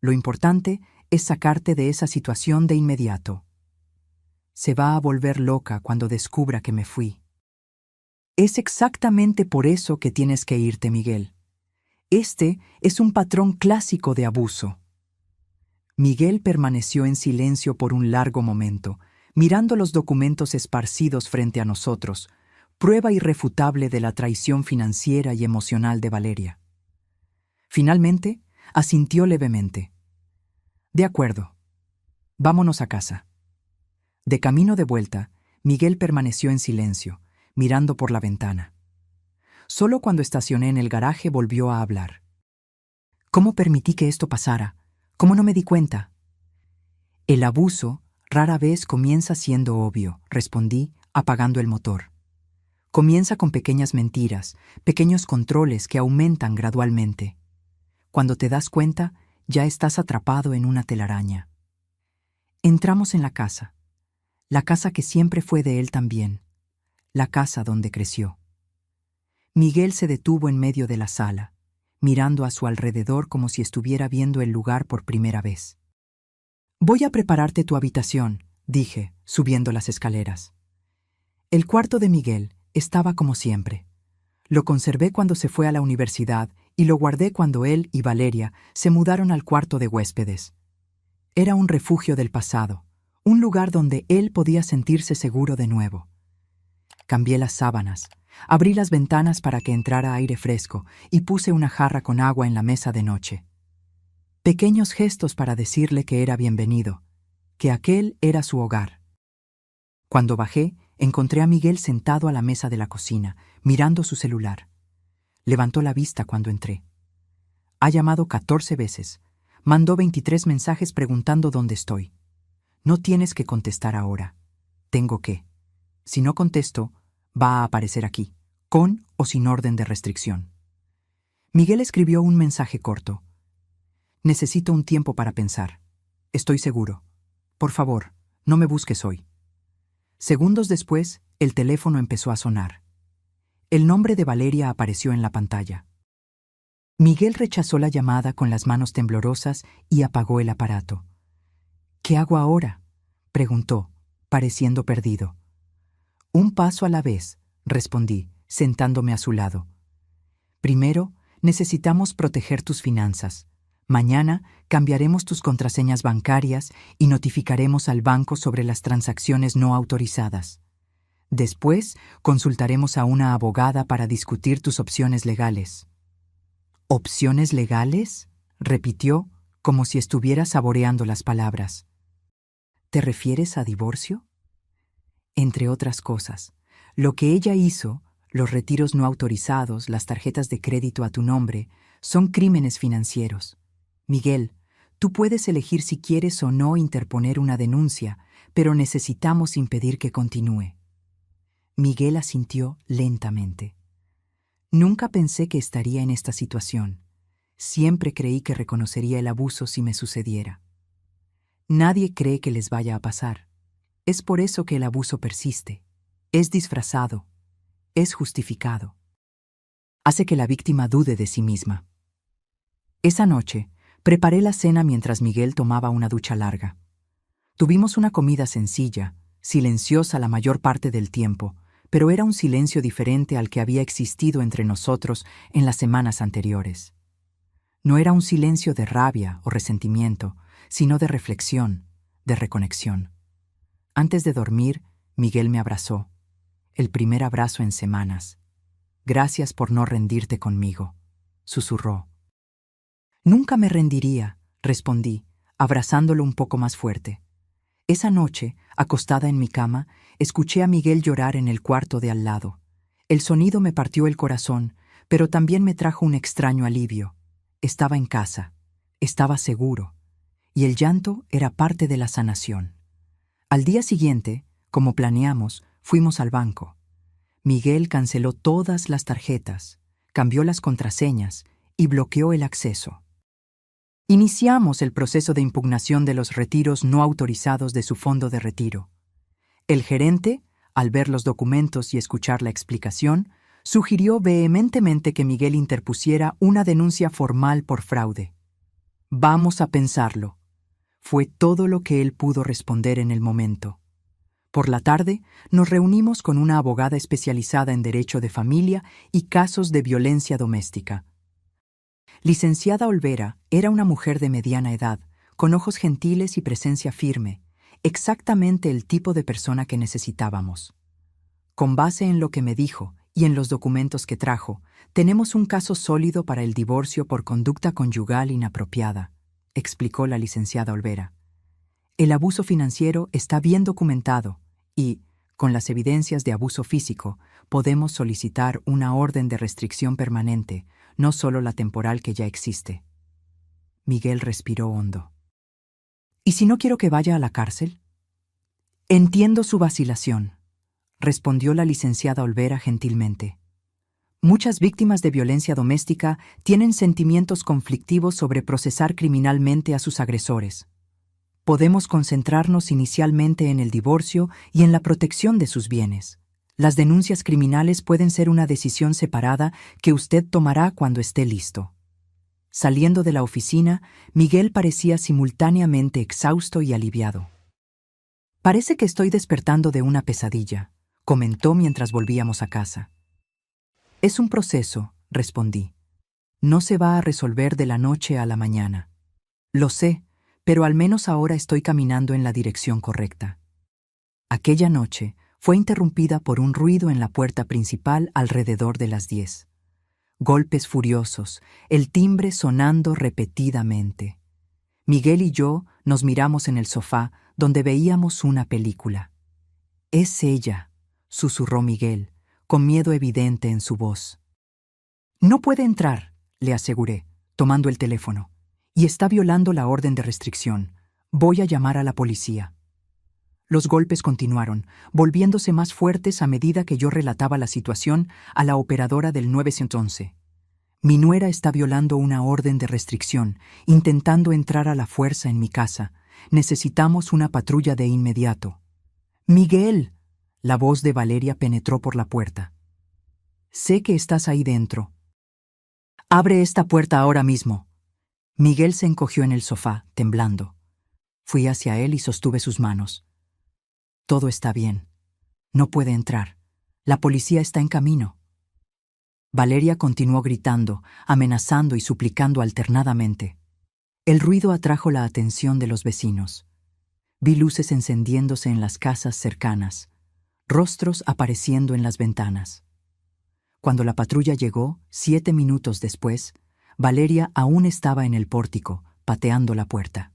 S1: Lo importante es sacarte de esa situación de inmediato. Se va a volver loca cuando descubra que me fui. Es exactamente por eso que tienes que irte, Miguel. Este es un patrón clásico de abuso. Miguel permaneció en silencio por un largo momento, mirando los documentos esparcidos frente a nosotros, prueba irrefutable de la traición financiera y emocional de Valeria. Finalmente, asintió levemente. De acuerdo. Vámonos a casa. De camino de vuelta, Miguel permaneció en silencio, mirando por la ventana. Solo cuando estacioné en el garaje volvió a hablar. ¿Cómo permití que esto pasara? ¿Cómo no me di cuenta? El abuso rara vez comienza siendo obvio, respondí, apagando el motor. Comienza con pequeñas mentiras, pequeños controles que aumentan gradualmente. Cuando te das cuenta, ya estás atrapado en una telaraña. Entramos en la casa que siempre fue de él también, la casa donde creció. Miguel se detuvo en medio de la sala, mirando a su alrededor como si estuviera viendo el lugar por primera vez. Voy a prepararte tu habitación, dije, subiendo las escaleras. El cuarto de Miguel estaba como siempre. Lo conservé cuando se fue a la universidad y lo guardé cuando él y Valeria se mudaron al cuarto de huéspedes. Era un refugio del pasado, un lugar donde él podía sentirse seguro de nuevo. Cambié las sábanas, abrí las ventanas para que entrara aire fresco y puse una jarra con agua en la mesa de noche. Pequeños gestos para decirle que era bienvenido, que aquel era su hogar. Cuando bajé, encontré a Miguel sentado a la mesa de la cocina, mirando su celular. Levantó la vista cuando entré. Ha llamado 14 veces. Mandó 23 mensajes preguntando dónde estoy. No tienes que contestar ahora. Tengo que. Si no contesto, va a aparecer aquí, con o sin orden de restricción. Miguel escribió un mensaje corto. Necesito un tiempo para pensar. Estoy seguro. Por favor, no me busques hoy. Segundos después, el teléfono empezó a sonar. El nombre de Valeria apareció en la pantalla. Miguel rechazó la llamada con las manos temblorosas y apagó el aparato. ¿Qué hago ahora?, preguntó, pareciendo perdido. Un paso a la vez, respondí, sentándome a su lado. Primero, necesitamos proteger tus finanzas. Mañana cambiaremos tus contraseñas bancarias y notificaremos al banco sobre las transacciones no autorizadas. Después, consultaremos a una abogada para discutir tus opciones legales. ¿Opciones legales?, repitió, como si estuviera saboreando las palabras. ¿Te refieres a divorcio? Entre otras cosas, lo que ella hizo, los retiros no autorizados, las tarjetas de crédito a tu nombre, son crímenes financieros. Miguel, tú puedes elegir si quieres o no interponer una denuncia, pero necesitamos impedir que continúe. Miguel asintió lentamente. Nunca pensé que estaría en esta situación. Siempre creí que reconocería el abuso si me sucediera. Nadie cree que les vaya a pasar. Es por eso que el abuso persiste. Es disfrazado. Es justificado. Hace que la víctima dude de sí misma. Esa noche, preparé la cena mientras Miguel tomaba una ducha larga. Tuvimos una comida sencilla, silenciosa la mayor parte del tiempo, pero era un silencio diferente al que había existido entre nosotros en las semanas anteriores. No era un silencio de rabia o resentimiento, sino de reflexión, de reconexión. Antes de dormir, Miguel me abrazó, el primer abrazo en semanas. «Gracias por no rendirte conmigo», susurró. «Nunca me rendiría», respondí, abrazándolo un poco más fuerte. Esa noche, acostada en mi cama, escuché a Miguel llorar en el cuarto de al lado. El sonido me partió el corazón, pero también me trajo un extraño alivio. Estaba en casa, estaba seguro, y el llanto era parte de la sanación. Al día siguiente, como planeamos, fuimos al banco. Miguel canceló todas las tarjetas, cambió las contraseñas y bloqueó el acceso. Iniciamos el proceso de impugnación de los retiros no autorizados de su fondo de retiro. El gerente, al ver los documentos y escuchar la explicación, sugirió vehementemente que Miguel interpusiera una denuncia formal por fraude. «Vamos a pensarlo», fue todo lo que él pudo responder en el momento. Por la tarde, nos reunimos con una abogada especializada en derecho de familia y casos de violencia doméstica. Licenciada Olvera era una mujer de mediana edad, con ojos gentiles y presencia firme, exactamente el tipo de persona que necesitábamos. Con base en lo que me dijo y en los documentos que trajo, tenemos un caso sólido para el divorcio por conducta conyugal inapropiada, explicó la licenciada Olvera. El abuso financiero está bien documentado y, con las evidencias de abuso físico, podemos solicitar una orden de restricción permanente, no solo la temporal que ya existe. Miguel respiró hondo. ¿Y si no quiero que vaya a la cárcel? Entiendo su vacilación, respondió la licenciada Olvera gentilmente. Muchas víctimas de violencia doméstica tienen sentimientos conflictivos sobre procesar criminalmente a sus agresores. Podemos concentrarnos inicialmente en el divorcio y en la protección de sus bienes. Las denuncias criminales pueden ser una decisión separada que usted tomará cuando esté listo. Saliendo de la oficina, Miguel parecía simultáneamente exhausto y aliviado. «Parece que estoy despertando de una pesadilla», comentó mientras volvíamos a casa. «Es un proceso», respondí. «No se va a resolver de la noche a la mañana». «Lo sé, pero al menos ahora estoy caminando en la dirección correcta». Aquella noche fue interrumpida por un ruido en la puerta principal alrededor de las 10. Golpes furiosos, el timbre sonando repetidamente. Miguel y yo nos miramos en el sofá donde veíamos una película. «Es ella», susurró Miguel, con miedo evidente en su voz. «No puede entrar», le aseguré, tomando el teléfono. «Y está violando la orden de restricción. Voy a llamar a la policía». Los golpes continuaron, volviéndose más fuertes a medida que yo relataba la situación a la operadora del 911. «Mi nuera está violando una orden de restricción, intentando entrar a la fuerza en mi casa. Necesitamos una patrulla de inmediato». «Miguel», la voz de Valeria penetró por la puerta. «Sé que estás ahí dentro». «Abre esta puerta ahora mismo». Miguel se encogió en el sofá, temblando. Fui hacia él y sostuve sus manos. «Todo está bien. No puede entrar. La policía está en camino». Valeria continuó gritando, amenazando y suplicando alternadamente. El ruido atrajo la atención de los vecinos. Vi luces encendiéndose en las casas cercanas, rostros apareciendo en las ventanas. Cuando la patrulla llegó, 7 minutos después, Valeria aún estaba en el pórtico, pateando la puerta.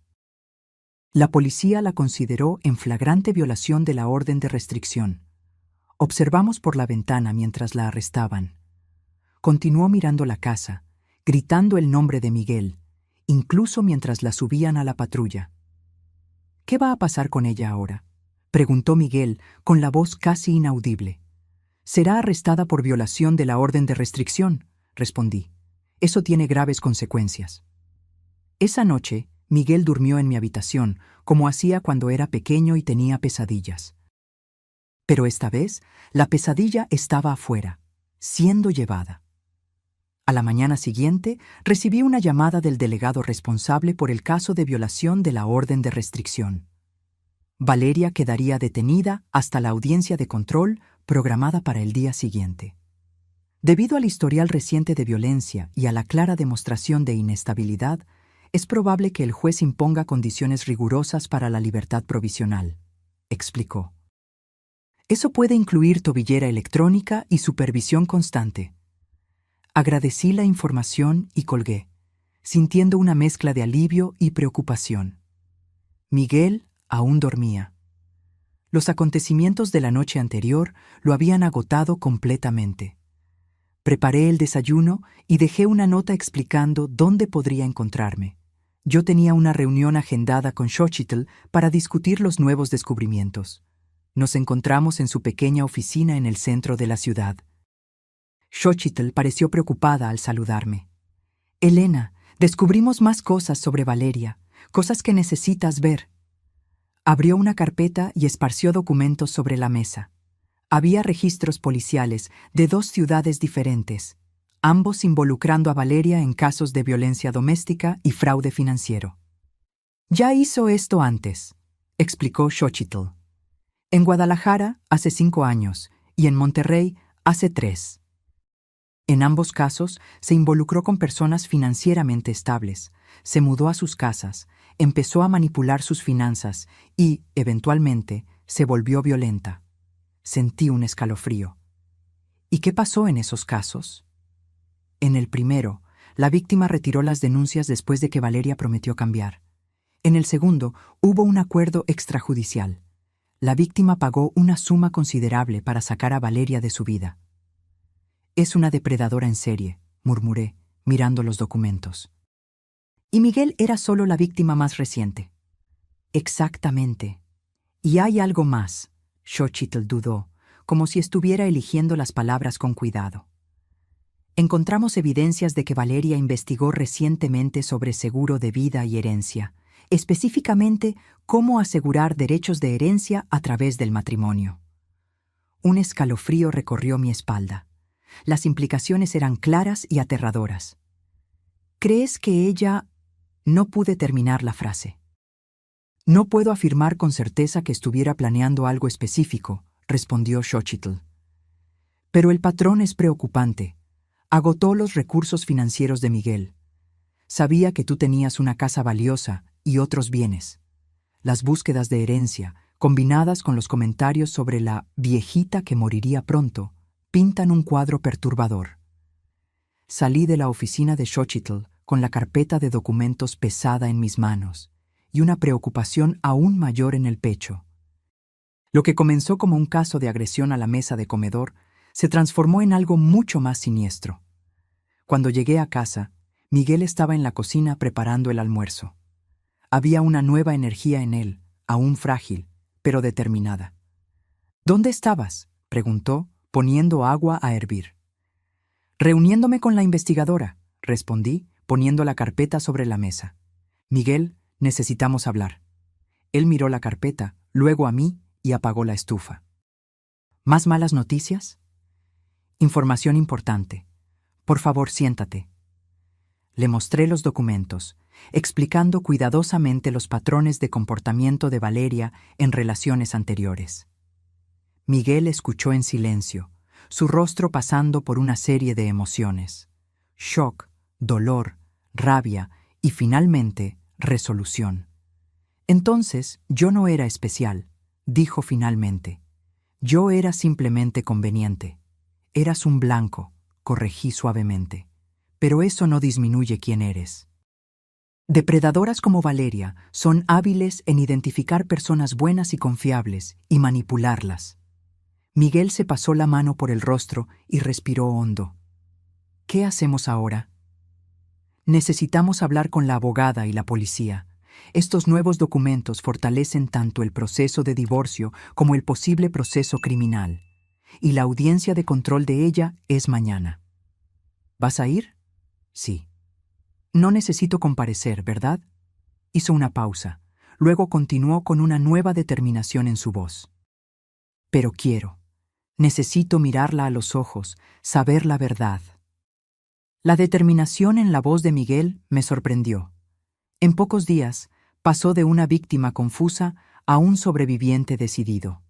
S1: La policía la consideró en flagrante violación de la orden de restricción. Observamos por la ventana mientras la arrestaban. Continuó mirando la casa, gritando el nombre de Miguel, incluso mientras la subían a la patrulla. «¿Qué va a pasar con ella ahora?», preguntó Miguel con la voz casi inaudible. «Será arrestada por violación de la orden de restricción», respondí. «Eso tiene graves consecuencias». Esa noche, Miguel durmió en mi habitación, como hacía cuando era pequeño y tenía pesadillas. Pero esta vez, la pesadilla estaba afuera, siendo llevada. A la mañana siguiente, recibí una llamada del delegado responsable por el caso de violación de la orden de restricción. Valeria quedaría detenida hasta la audiencia de control programada para el día siguiente. Debido al historial reciente de violencia y a la clara demostración de inestabilidad, es probable que el juez imponga condiciones rigurosas para la libertad provisional, explicó. Eso puede incluir tobillera electrónica y supervisión constante. Agradecí la información y colgué, sintiendo una mezcla de alivio y preocupación. Miguel aún dormía. Los acontecimientos de la noche anterior lo habían agotado completamente. Preparé el desayuno y dejé una nota explicando dónde podría encontrarme. Yo tenía una reunión agendada con Xochitl para discutir los nuevos descubrimientos. Nos encontramos en su pequeña oficina en el centro de la ciudad. Xochitl pareció preocupada al saludarme. «Elena, descubrimos más cosas sobre Valeria, cosas que necesitas ver». Abrió una carpeta y esparció documentos sobre la mesa. Había registros policiales de 2 ciudades diferentes, ambos involucrando a Valeria en casos de violencia doméstica y fraude financiero. «Ya hizo esto antes», explicó Xochitl. «En Guadalajara hace 5 años y en Monterrey hace 3. En ambos casos se involucró con personas financieramente estables, se mudó a sus casas, empezó a manipular sus finanzas y, eventualmente, se volvió violenta». Sentí un escalofrío. ¿Y qué pasó en esos casos? En el primero, la víctima retiró las denuncias después de que Valeria prometió cambiar. En el segundo, hubo un acuerdo extrajudicial. La víctima pagó una suma considerable para sacar a Valeria de su vida. «Es una depredadora en serie», murmuré, mirando los documentos. «Y Miguel era solo la víctima más reciente». «Exactamente. Y hay algo más». Xochitl dudó, como si estuviera eligiendo las palabras con cuidado. «Encontramos evidencias de que Valeria investigó recientemente sobre seguro de vida y herencia, específicamente cómo asegurar derechos de herencia a través del matrimonio». Un escalofrío recorrió mi espalda. Las implicaciones eran claras y aterradoras. «¿Crees que ella...?» No pude terminar la frase. «No puedo afirmar con certeza que estuviera planeando algo específico», respondió Xochitl. «Pero el patrón es preocupante. Agotó los recursos financieros de Miguel. Sabía que tú tenías una casa valiosa y otros bienes. Las búsquedas de herencia, combinadas con los comentarios sobre la viejita que moriría pronto, pintan un cuadro perturbador». Salí de la oficina de Xochitl con la carpeta de documentos pesada en mis manos y una preocupación aún mayor en el pecho. Lo que comenzó como un caso de agresión a la mesa de comedor se transformó en algo mucho más siniestro. Cuando llegué a casa, Miguel estaba en la cocina preparando el almuerzo. Había una nueva energía en él, aún frágil, pero determinada. «¿Dónde estabas?», preguntó, poniendo agua a hervir. «Reuniéndome con la investigadora», respondí, poniendo la carpeta sobre la mesa. «Miguel, necesitamos hablar». Él miró la carpeta, luego a mí y apagó la estufa. «¿Más malas noticias?». «Información importante. Por favor, siéntate». Le mostré los documentos, explicando cuidadosamente los patrones de comportamiento de Valeria en relaciones anteriores. Miguel escuchó en silencio, su rostro pasando por una serie de emociones: shock, dolor, rabia y, finalmente, resolución. «Entonces, yo no era especial», dijo finalmente. «Yo era simplemente conveniente. Eras un blanco», corregí suavemente. «Pero eso no disminuye quién eres». Depredadoras como Valeria son hábiles en identificar personas buenas y confiables y manipularlas. Miguel se pasó la mano por el rostro y respiró hondo. «¿Qué hacemos ahora?». «Necesitamos hablar con la abogada y la policía. Estos nuevos documentos fortalecen tanto el proceso de divorcio como el posible proceso criminal. Y la audiencia de control de ella es mañana». «¿Vas a ir?». «Sí». «No necesito comparecer, ¿verdad?». Hizo una pausa. Luego continuó con una nueva determinación en su voz. «Pero quiero. Necesito mirarla a los ojos, saber la verdad». La determinación en la voz de Miguel me sorprendió. En pocos días, pasó de una víctima confusa a un sobreviviente decidido.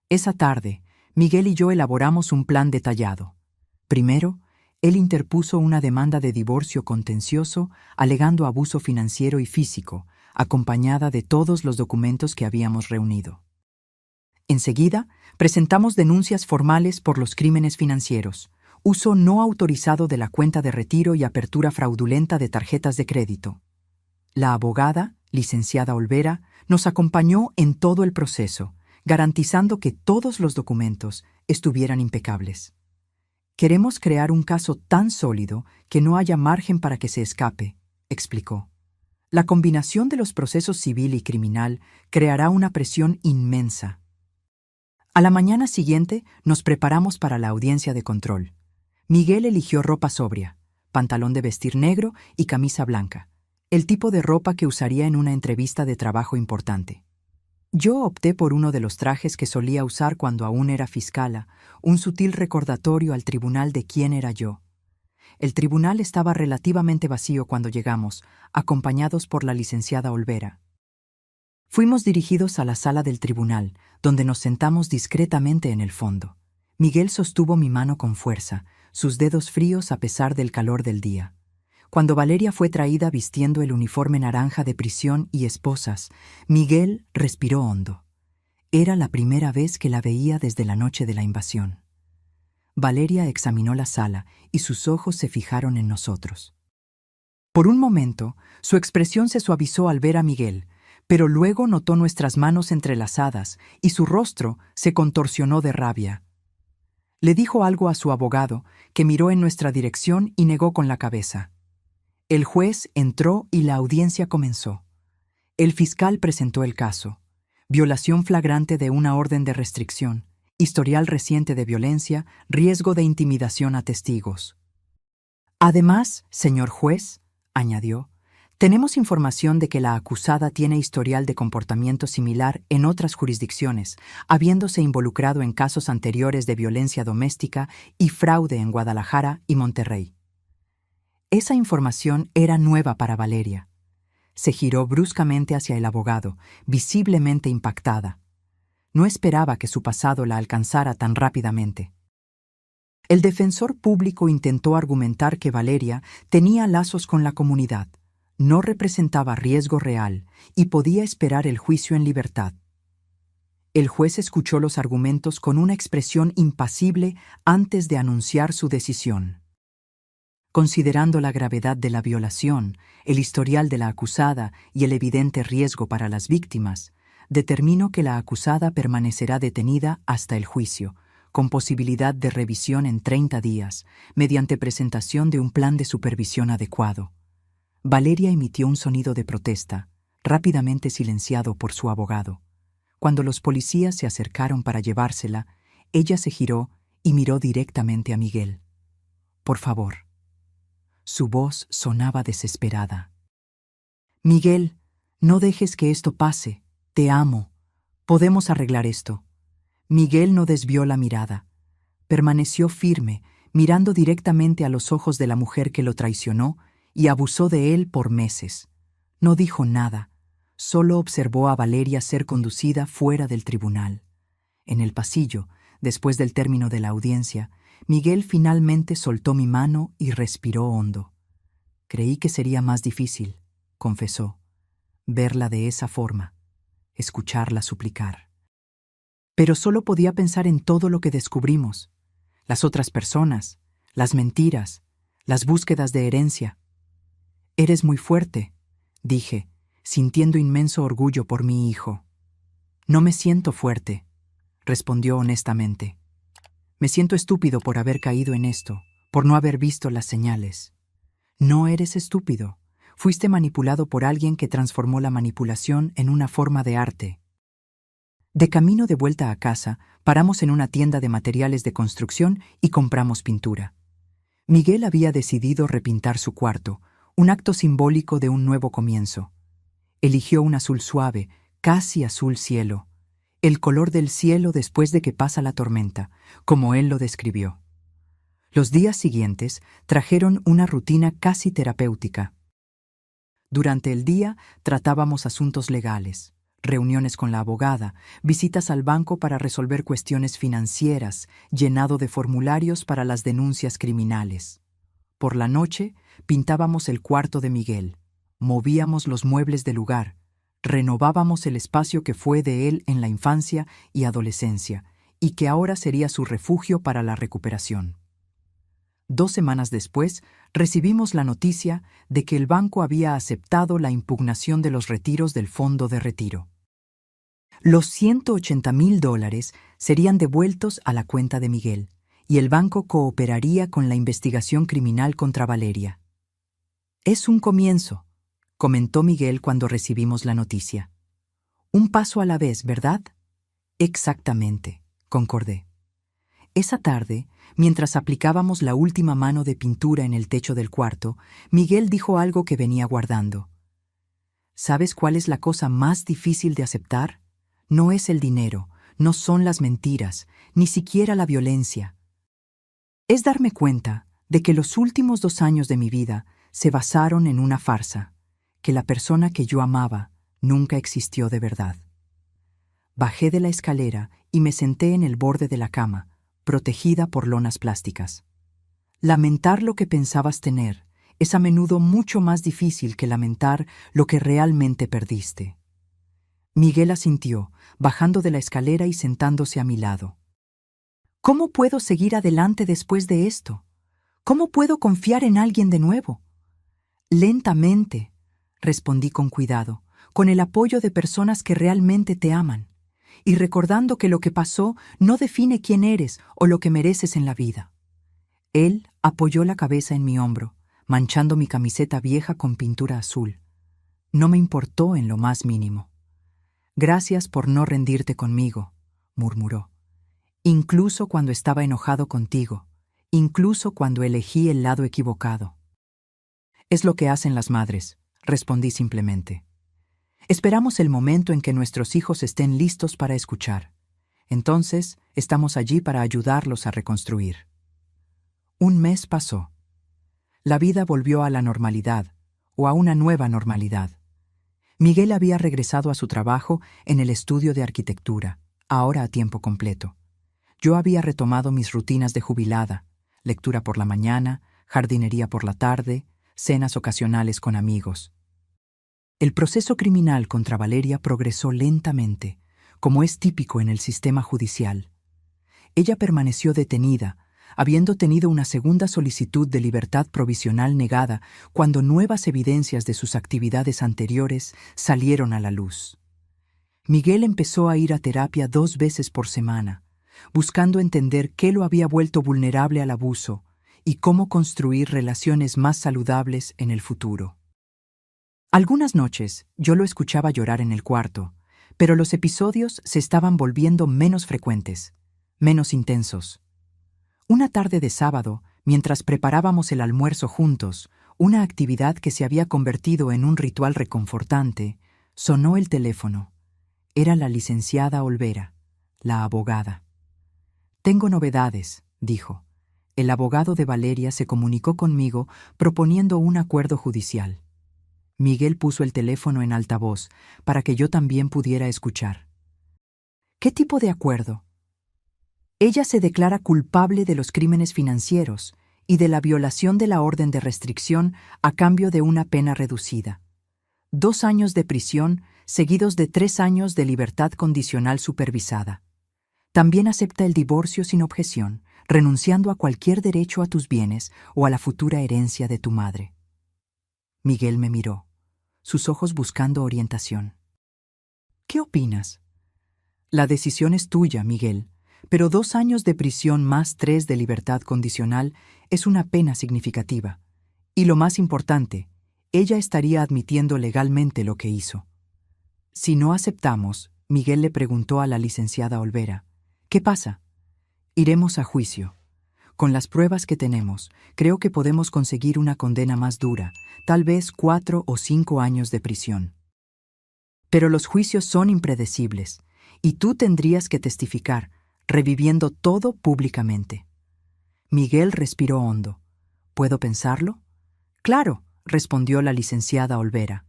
S1: Esa tarde, Miguel y yo elaboramos un plan detallado. Primero, él interpuso una demanda de divorcio contencioso alegando abuso financiero y físico, acompañada de todos los documentos que habíamos reunido. Enseguida, presentamos denuncias formales por los crímenes financieros, uso no autorizado de la cuenta de retiro y apertura fraudulenta de tarjetas de crédito. La abogada, licenciada Olvera, nos acompañó en todo el proceso, garantizando que todos los documentos estuvieran impecables. Queremos crear un caso tan sólido que no haya margen para que se escape, explicó. La combinación de los procesos civil y criminal creará una presión inmensa. A la mañana siguiente nos preparamos para la audiencia de control. Miguel eligió ropa sobria, pantalón de vestir negro y camisa blanca, el tipo de ropa que usaría en una entrevista de trabajo importante. Yo opté por uno de los trajes que solía usar cuando aún era fiscala, un sutil recordatorio al tribunal de quién era yo. El tribunal estaba relativamente vacío cuando llegamos, acompañados por la licenciada Olvera. Fuimos dirigidos a la sala del tribunal, donde nos sentamos discretamente en el fondo. Miguel sostuvo mi mano con fuerza, sus dedos fríos a pesar del calor del día. Cuando Valeria fue traída vistiendo el uniforme naranja de prisión y esposas, Miguel respiró hondo. Era la primera vez que la veía desde la noche de la invasión. Valeria examinó la sala y sus ojos se fijaron en nosotros. Por un momento, su expresión se suavizó al ver a Miguel, pero luego notó nuestras manos entrelazadas y su rostro se contorsionó de rabia. Le dijo algo a su abogado, que miró en nuestra dirección y negó con la cabeza. El juez entró y la audiencia comenzó. El fiscal presentó el caso: violación flagrante de una orden de restricción, historial reciente de violencia, riesgo de intimidación a testigos. Además, señor juez, añadió, tenemos información de que la acusada tiene historial de comportamiento similar en otras jurisdicciones, habiéndose involucrado en casos anteriores de violencia doméstica y fraude en Guadalajara y Monterrey. Esa información era nueva para Valeria. Se giró bruscamente hacia el abogado, visiblemente impactada. No esperaba que su pasado la alcanzara tan rápidamente. El defensor público intentó argumentar que Valeria tenía lazos con la comunidad, no representaba riesgo real y podía esperar el juicio en libertad. El juez escuchó los argumentos con una expresión impasible antes de anunciar su decisión. Considerando la gravedad de la violación, el historial de la acusada y el evidente riesgo para las víctimas, determinó que la acusada permanecerá detenida hasta el juicio, con posibilidad de revisión en 30 días, mediante presentación de un plan de supervisión adecuado. Valeria emitió un sonido de protesta, rápidamente silenciado por su abogado. Cuando los policías se acercaron para llevársela, ella se giró y miró directamente a Miguel. «Por favor». Su voz sonaba desesperada. «Miguel, no dejes que esto pase. Te amo. Podemos arreglar esto». Miguel no desvió la mirada. Permaneció firme, mirando directamente a los ojos de la mujer que lo traicionó y abusó de él por meses. No dijo nada, solo observó a Valeria ser conducida fuera del tribunal. En el pasillo, después del término de la audiencia, Miguel finalmente soltó mi mano y respiró hondo. «Creí que sería más difícil», confesó, «verla de esa forma, escucharla suplicar. Pero solo podía pensar en todo lo que descubrimos, las otras personas, las mentiras, las búsquedas de herencia. Eres muy fuerte», dije, sintiendo inmenso orgullo por mi hijo. «No me siento fuerte», respondió honestamente. «Me siento estúpido por haber caído en esto, por no haber visto las señales». «No eres estúpido. Fuiste manipulado por alguien que transformó la manipulación en una forma de arte». De camino de vuelta a casa, paramos en una tienda de materiales de construcción y compramos pintura. Miguel había decidido repintar su cuarto, un acto simbólico de un nuevo comienzo. Eligió un azul suave, casi azul cielo, el color del cielo después de que pasa la tormenta, como él lo describió. Los días siguientes trajeron una rutina casi terapéutica. Durante el día tratábamos asuntos legales, reuniones con la abogada, visitas al banco para resolver cuestiones financieras, llenado de formularios para las denuncias criminales. Por la noche, pintábamos el cuarto de Miguel, movíamos los muebles del lugar, renovábamos el espacio que fue de él en la infancia y adolescencia, y que ahora sería su refugio para la recuperación. 2 semanas después, recibimos la noticia de que el banco había aceptado la impugnación de los retiros del fondo de retiro. Los $180,000 serían devueltos a la cuenta de Miguel, y el banco cooperaría con la investigación criminal contra Valeria. «Es un comienzo», comentó Miguel cuando recibimos la noticia. «Un paso a la vez, ¿verdad?» «Exactamente», concordé. Esa tarde, mientras aplicábamos la última mano de pintura en el techo del cuarto, Miguel dijo algo que venía guardando. ¿Sabes cuál es la cosa más difícil de aceptar? No es el dinero, no son las mentiras, ni siquiera la violencia. Es darme cuenta de que los últimos 2 años de mi vida se basaron en una farsa, que la persona que yo amaba nunca existió de verdad. Bajé de la escalera y me senté en el borde de la cama, protegida por lonas plásticas. Lamentar lo que pensabas tener es a menudo mucho más difícil que lamentar lo que realmente perdiste. Miguel asintió, bajando de la escalera y sentándose a mi lado. ¿Cómo puedo seguir adelante después de esto? ¿Cómo puedo confiar en alguien de nuevo? Lentamente, respondí con cuidado, con el apoyo de personas que realmente te aman, y recordando que lo que pasó no define quién eres o lo que mereces en la vida. Él apoyó la cabeza en mi hombro, manchando mi camiseta vieja con pintura azul. No me importó en lo más mínimo. «Gracias por no rendirte conmigo», murmuró. «Incluso cuando estaba enojado contigo, incluso cuando elegí el lado equivocado». «Es lo que hacen las madres», respondí simplemente. «Esperamos el momento en que nuestros hijos estén listos para escuchar. Entonces, estamos allí para ayudarlos a reconstruir». 1 mes pasó. La vida volvió a la normalidad, o a una nueva normalidad. Miguel había regresado a su trabajo en el estudio de arquitectura, ahora a tiempo completo. Yo había retomado mis rutinas de jubilada, lectura por la mañana, jardinería por la tarde, cenas ocasionales con amigos. El proceso criminal contra Valeria progresó lentamente, como es típico en el sistema judicial. Ella permaneció detenida, habiendo tenido una segunda solicitud de libertad provisional negada cuando nuevas evidencias de sus actividades anteriores salieron a la luz. Miguel empezó a ir a terapia 2 veces por semana, buscando entender qué lo había vuelto vulnerable al abuso y cómo construir relaciones más saludables en el futuro. Algunas noches yo lo escuchaba llorar en el cuarto, pero los episodios se estaban volviendo menos frecuentes, menos intensos. Una tarde de sábado, mientras preparábamos el almuerzo juntos, una actividad que se había convertido en un ritual reconfortante, sonó el teléfono. Era la licenciada Olvera, la abogada. «Tengo novedades», dijo. «El abogado de Valeria se comunicó conmigo proponiendo un acuerdo judicial». Miguel puso el teléfono en altavoz para que yo también pudiera escuchar. «¿Qué tipo de acuerdo?» «Ella se declara culpable de los crímenes financieros y de la violación de la orden de restricción a cambio de una pena reducida. 2 años de prisión seguidos de 3 años de libertad condicional supervisada. También acepta el divorcio sin objeción, renunciando a cualquier derecho a tus bienes o a la futura herencia de tu madre». Miguel me miró, sus ojos buscando orientación. «¿Qué opinas?» «La decisión es tuya, Miguel, pero 2 años de prisión más 3 de libertad condicional es una pena significativa. Y lo más importante, ella estaría admitiendo legalmente lo que hizo». «Si no aceptamos», Miguel le preguntó a la licenciada Olvera, «¿qué pasa?» «Iremos a juicio. Con las pruebas que tenemos, creo que podemos conseguir una condena más dura, tal vez 4 o 5 años de prisión. Pero los juicios son impredecibles, y tú tendrías que testificar, reviviendo todo públicamente». Miguel respiró hondo. «¿Puedo pensarlo?» «Claro», respondió la licenciada Olvera.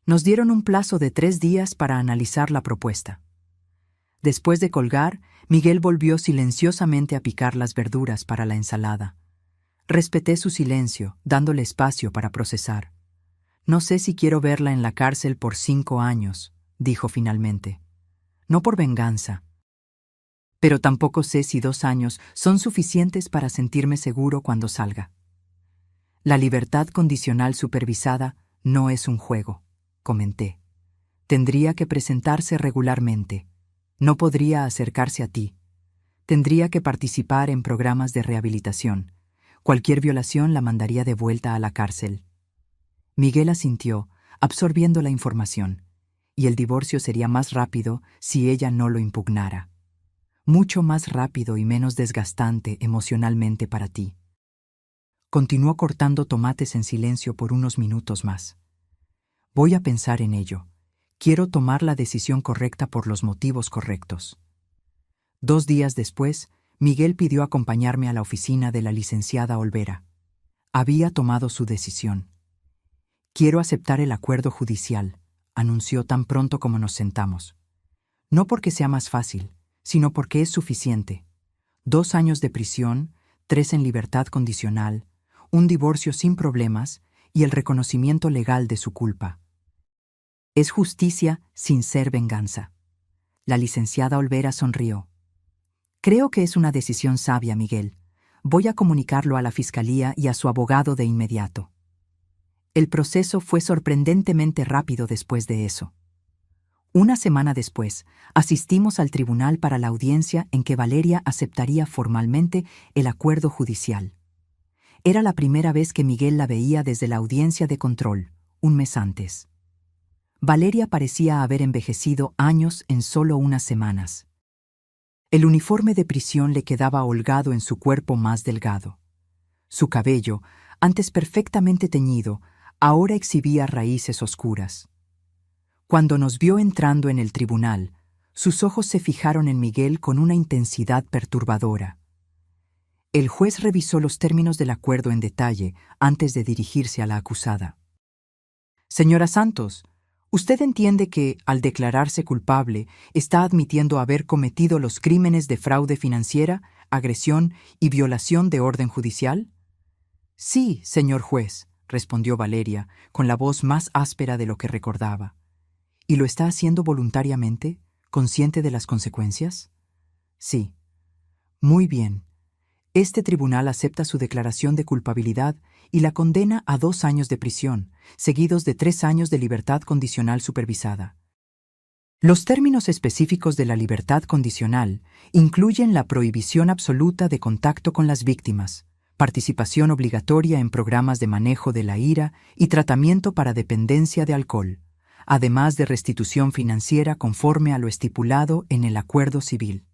S1: Nos dieron un plazo de 3 días para analizar la propuesta. Después de colgar, Miguel volvió silenciosamente a picar las verduras para la ensalada. Respeté su silencio, dándole espacio para procesar. No sé si quiero verla en la cárcel por 5 años, dijo finalmente. No por venganza. Pero tampoco sé si 2 años son suficientes para sentirme seguro cuando salga. La libertad condicional supervisada no es un juego, comenté. Tendría que presentarse regularmente. No podría acercarse a ti. Tendría que participar en programas de rehabilitación. Cualquier violación la mandaría de vuelta a la cárcel. Miguel asintió, absorbiendo la información, y el divorcio sería más rápido si ella no lo impugnara. Mucho más rápido y menos desgastante emocionalmente para ti. Continuó cortando tomates en silencio por unos minutos más. Voy a pensar en ello. Quiero tomar la decisión correcta por los motivos correctos. 2 días después, Miguel pidió acompañarme a la oficina de la licenciada Olvera. Había tomado su decisión. Quiero aceptar el acuerdo judicial, anunció tan pronto como nos sentamos. No porque sea más fácil, sino porque es suficiente. 2 años de prisión, 3 en libertad condicional, un divorcio sin problemas y el reconocimiento legal de su culpa. Es justicia sin ser venganza. La licenciada Olvera sonrió. Creo que es una decisión sabia, Miguel. Voy a comunicarlo a la fiscalía y a su abogado de inmediato. El proceso fue sorprendentemente rápido después de eso. Una semana después, asistimos al tribunal para la audiencia en que Valeria aceptaría formalmente el acuerdo judicial. Era la primera vez que Miguel la veía desde la audiencia de control, un mes antes. Valeria parecía haber envejecido años en solo unas semanas. El uniforme de prisión le quedaba holgado en su cuerpo más delgado. Su cabello, antes perfectamente teñido, ahora exhibía raíces oscuras. Cuando nos vio entrando en el tribunal, sus ojos se fijaron en Miguel con una intensidad perturbadora. El juez revisó los términos del acuerdo en detalle antes de dirigirse a la acusada. Señora Santos, usted entiende que, al declararse culpable, está admitiendo haber cometido los crímenes de fraude financiera, agresión y violación de orden judicial? Sí, señor juez, respondió Valeria, con la voz más áspera de lo que recordaba. ¿Y lo está haciendo voluntariamente, consciente de las consecuencias? Sí. Muy bien. Este tribunal acepta su declaración de culpabilidad y la condena a 2 años de prisión, seguidos de 3 años de libertad condicional supervisada. Los términos específicos de la libertad condicional incluyen la prohibición absoluta de contacto con las víctimas, participación obligatoria en programas de manejo de la ira y tratamiento para dependencia de alcohol, además de restitución financiera conforme a lo estipulado en el acuerdo civil.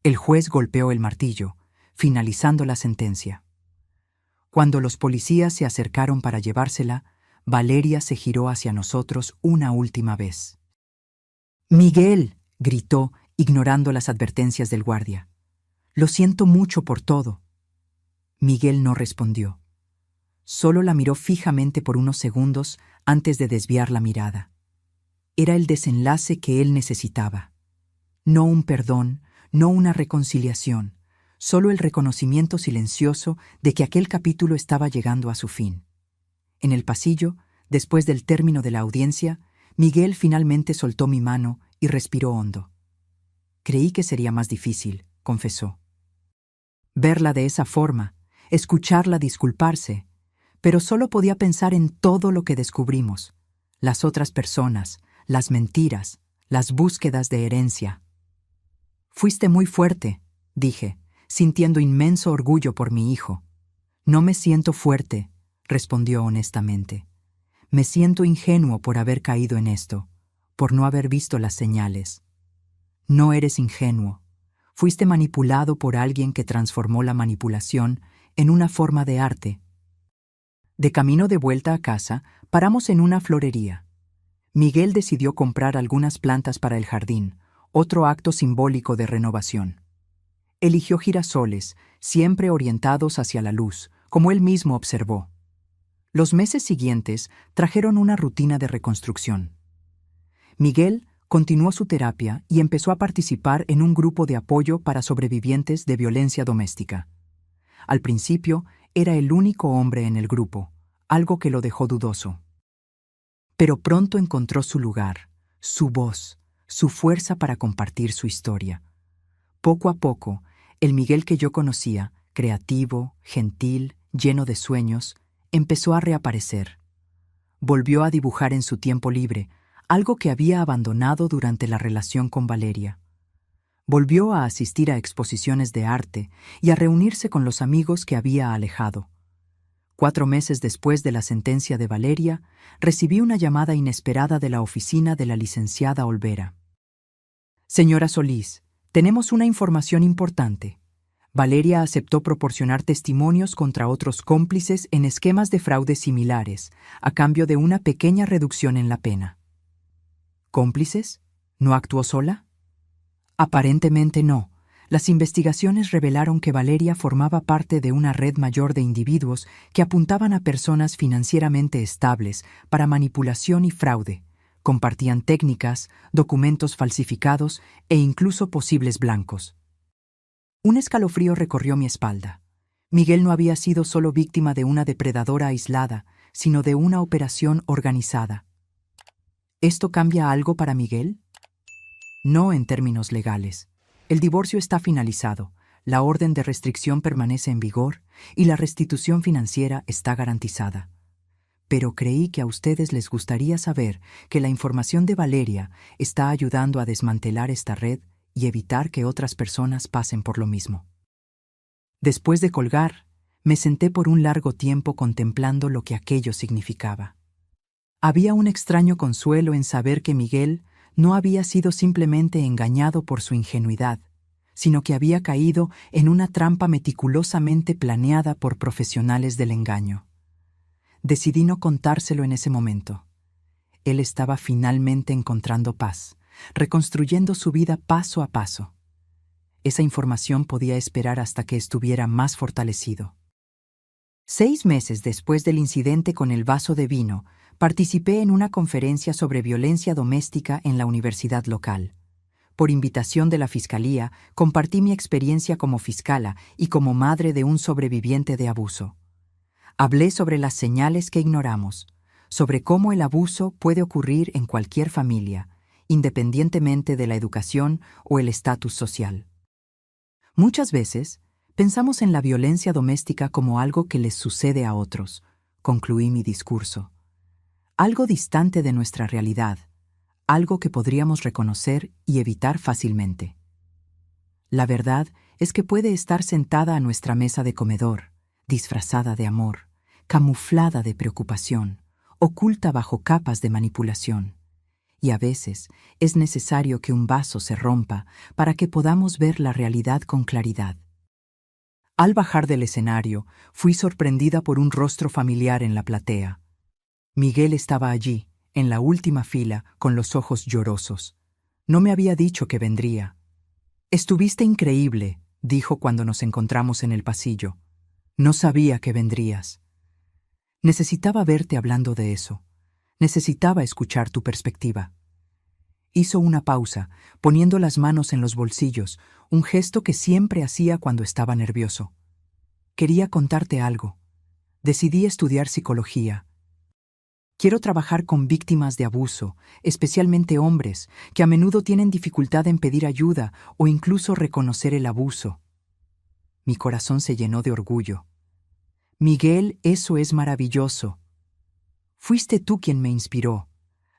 S1: El juez golpeó el martillo, finalizando la sentencia. Cuando los policías se acercaron para llevársela, Valeria se giró hacia nosotros una última vez. «Miguel», gritó, ignorando las advertencias del guardia. «Lo siento mucho por todo». Miguel no respondió. Solo la miró fijamente por unos segundos antes de desviar la mirada. Era el desenlace que él necesitaba. No un perdón, no una reconciliación, solo el reconocimiento silencioso de que aquel capítulo estaba llegando a su fin. En el pasillo, después del término de la audiencia, Miguel finalmente soltó mi mano y respiró hondo. Creí que sería más difícil, confesó. Verla de esa forma, escucharla disculparse, pero solo podía pensar en todo lo que descubrimos, las otras personas, las mentiras, las búsquedas de herencia. Fuiste muy fuerte, dije, sintiendo inmenso orgullo por mi hijo. No me siento fuerte, respondió honestamente. Me siento ingenuo por haber caído en esto, por no haber visto las señales. No eres ingenuo. Fuiste manipulado por alguien que transformó la manipulación en una forma de arte. De camino de vuelta a casa, paramos en una florería. Miguel decidió comprar algunas plantas para el jardín, otro acto simbólico de renovación. Eligió girasoles, siempre orientados hacia la luz, como él mismo observó. Los meses siguientes trajeron una rutina de reconstrucción. Miguel continuó su terapia y empezó a participar en un grupo de apoyo para sobrevivientes de violencia doméstica. Al principio, era el único hombre en el grupo, algo que lo dejó dudoso. Pero pronto encontró su lugar, su voz, su fuerza para compartir su historia. Poco a poco, el Miguel que yo conocía, creativo, gentil, lleno de sueños, empezó a reaparecer. Volvió a dibujar en su tiempo libre, algo que había abandonado durante la relación con Valeria. Volvió a asistir a exposiciones de arte y a reunirse con los amigos que había alejado. 4 meses después de la sentencia de Valeria, recibí una llamada inesperada de la oficina de la licenciada Olvera. Señora Solís, tenemos una información importante. Valeria aceptó proporcionar testimonios contra otros cómplices en esquemas de fraude similares, a cambio de una pequeña reducción en la pena. ¿Cómplices? ¿No actuó sola? Aparentemente no. Las investigaciones revelaron que Valeria formaba parte de una red mayor de individuos que apuntaban a personas financieramente estables para manipulación y fraude. Compartían técnicas, documentos falsificados e incluso posibles blancos. Un escalofrío recorrió mi espalda. Miguel no había sido solo víctima de una depredadora aislada, sino de una operación organizada. ¿Esto cambia algo para Miguel? No en términos legales. El divorcio está finalizado, la orden de restricción permanece en vigor y la restitución financiera está garantizada. Pero creí que a ustedes les gustaría saber que la información de Valeria está ayudando a desmantelar esta red y evitar que otras personas pasen por lo mismo. Después de colgar, me senté por un largo tiempo contemplando lo que aquello significaba. Había un extraño consuelo en saber que Miguel no había sido simplemente engañado por su ingenuidad, sino que había caído en una trampa meticulosamente planeada por profesionales del engaño. Decidí no contárselo en ese momento. Él estaba finalmente encontrando paz, reconstruyendo su vida paso a paso. Esa información podía esperar hasta que estuviera más fortalecido. 6 meses después del incidente con el vaso de vino, participé en una conferencia sobre violencia doméstica en la universidad local. Por invitación de la Fiscalía, compartí mi experiencia como fiscala y como madre de un sobreviviente de abuso. Hablé sobre las señales que ignoramos, sobre cómo el abuso puede ocurrir en cualquier familia, independientemente de la educación o el estatus social. Muchas veces, pensamos en la violencia doméstica como algo que les sucede a otros, concluí mi discurso. Algo distante de nuestra realidad, algo que podríamos reconocer y evitar fácilmente. La verdad es que puede estar sentada a nuestra mesa de comedor, disfrazada de amor, camuflada de preocupación, oculta bajo capas de manipulación. Y a veces es necesario que un vaso se rompa para que podamos ver la realidad con claridad. Al bajar del escenario, fui sorprendida por un rostro familiar en la platea. Miguel estaba allí, en la última fila, con los ojos llorosos. No me había dicho que vendría. «Estuviste increíble», dijo cuando nos encontramos en el pasillo. «No sabía que vendrías». Necesitaba verte hablando de eso. Necesitaba escuchar tu perspectiva. Hizo una pausa, poniendo las manos en los bolsillos, un gesto que siempre hacía cuando estaba nervioso. «Quería contarte algo. Decidí estudiar psicología. Quiero trabajar con víctimas de abuso, especialmente hombres, que a menudo tienen dificultad en pedir ayuda o incluso reconocer el abuso». Mi corazón se llenó de orgullo. «Miguel, eso es maravilloso. Fuiste tú quien me inspiró,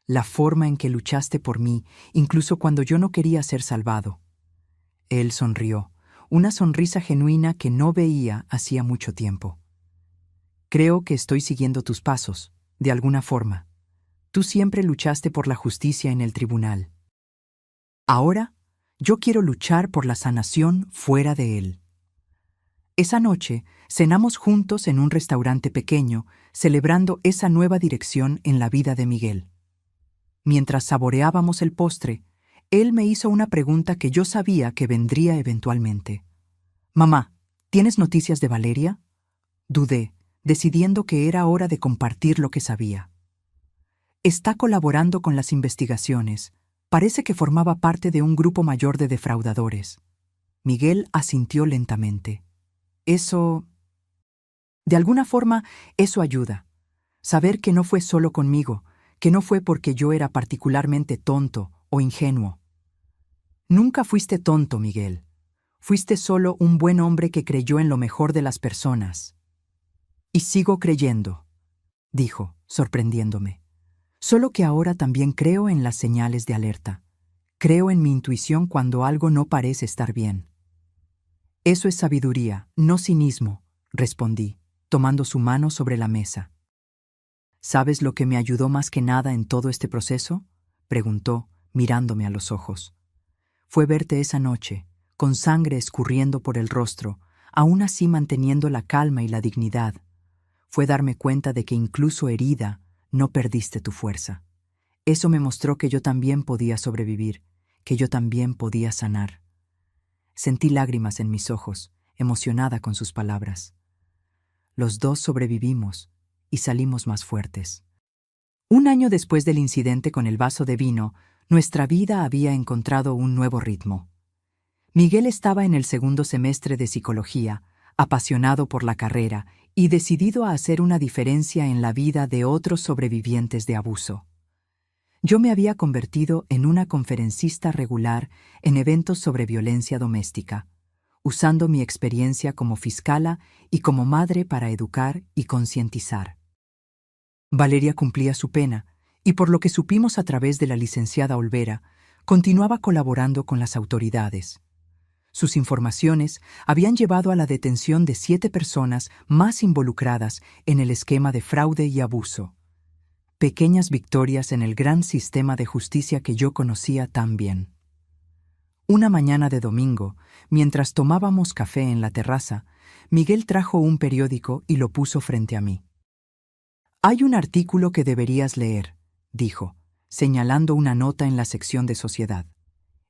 S1: la forma en que luchaste por mí, incluso cuando yo no quería ser salvado». Él sonrió, una sonrisa genuina que no veía hacía mucho tiempo. «Creo que estoy siguiendo tus pasos, de alguna forma. Tú siempre luchaste por la justicia en el tribunal. Ahora, yo quiero luchar por la sanación fuera de él». Esa noche, cenamos juntos en un restaurante pequeño, celebrando esa nueva dirección en la vida de Miguel. Mientras saboreábamos el postre, él me hizo una pregunta que yo sabía que vendría eventualmente. «Mamá, ¿tienes noticias de Valeria?» Dudé, decidiendo que era hora de compartir lo que sabía. Está colaborando con las investigaciones. Parece que formaba parte de un grupo mayor de defraudadores. Miguel asintió lentamente. Eso... De alguna forma, eso ayuda. Saber que no fue solo conmigo, que no fue porque yo era particularmente tonto o ingenuo. Nunca fuiste tonto, Miguel. Fuiste solo un buen hombre que creyó en lo mejor de las personas. Y sigo creyendo, dijo, sorprendiéndome. Solo que ahora también creo en las señales de alerta. Creo en mi intuición cuando algo no parece estar bien. Eso es sabiduría, no cinismo, respondí, tomando su mano sobre la mesa. ¿Sabes lo que me ayudó más que nada en todo este proceso?, preguntó, mirándome a los ojos. Fue verte esa noche, con sangre escurriendo por el rostro, aún así manteniendo la calma y la dignidad. Fue darme cuenta de que incluso herida, no perdiste tu fuerza. Eso me mostró que yo también podía sobrevivir, que yo también podía sanar. Sentí lágrimas en mis ojos, emocionada con sus palabras. Los dos sobrevivimos y salimos más fuertes. Un año después del incidente con el vaso de vino, nuestra vida había encontrado un nuevo ritmo. Miguel estaba en el segundo semestre de psicología, apasionado por la carrera y decidido a hacer una diferencia en la vida de otros sobrevivientes de abuso. Yo me había convertido en una conferencista regular en eventos sobre violencia doméstica, usando mi experiencia como fiscala y como madre para educar y concientizar. Valeria cumplía su pena, y por lo que supimos a través de la licenciada Olvera, continuaba colaborando con las autoridades. Sus informaciones habían llevado a la detención de 7 personas más involucradas en el esquema de fraude y abuso. Pequeñas victorias en el gran sistema de justicia que yo conocía tan bien. Una mañana de domingo, mientras tomábamos café en la terraza, Miguel trajo un periódico y lo puso frente a mí. «Hay un artículo que deberías leer», dijo, señalando una nota en la sección de sociedad.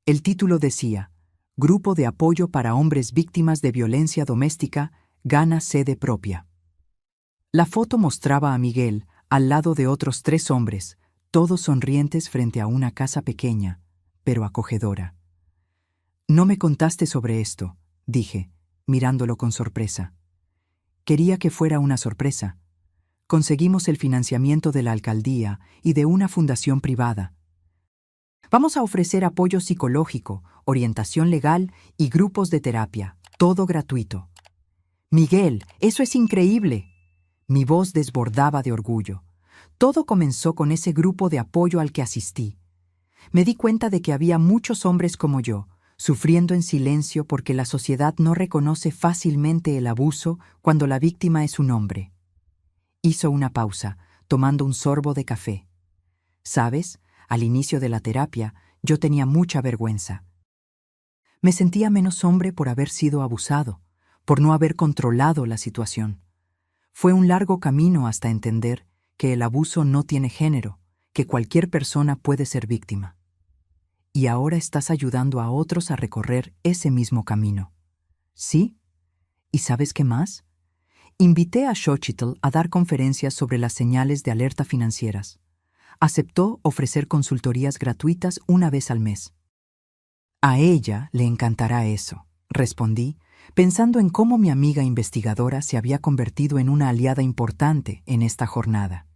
S1: El título decía: Grupo de apoyo para hombres víctimas de violencia doméstica gana sede propia. La foto mostraba a Miguel al lado de otros 3 hombres, todos sonrientes frente a una casa pequeña, pero acogedora. «No me contaste sobre esto», dije, mirándolo con sorpresa. Quería que fuera una sorpresa. Conseguimos el financiamiento de la alcaldía y de una fundación privada. Vamos a ofrecer apoyo psicológico, orientación legal y grupos de terapia, todo gratuito. «Miguel, eso es increíble». Mi voz desbordaba de orgullo. Todo comenzó con ese grupo de apoyo al que asistí. Me di cuenta de que había muchos hombres como yo, sufriendo en silencio porque la sociedad no reconoce fácilmente el abuso cuando la víctima es un hombre. Hizo una pausa, tomando un sorbo de café. ¿Sabes? Al inicio de la terapia, yo tenía mucha vergüenza. Me sentía menos hombre por haber sido abusado, por no haber controlado la situación. Fue un largo camino hasta entender que el abuso no tiene género, que cualquier persona puede ser víctima. Y ahora estás ayudando a otros a recorrer ese mismo camino. ¿Sí? ¿Y sabes qué más? Invité a Xochitl a dar conferencias sobre las señales de alerta financieras. Aceptó ofrecer consultorías gratuitas una vez al mes. A ella le encantará eso, respondí, pensando en cómo mi amiga investigadora se había convertido en una aliada importante en esta jornada.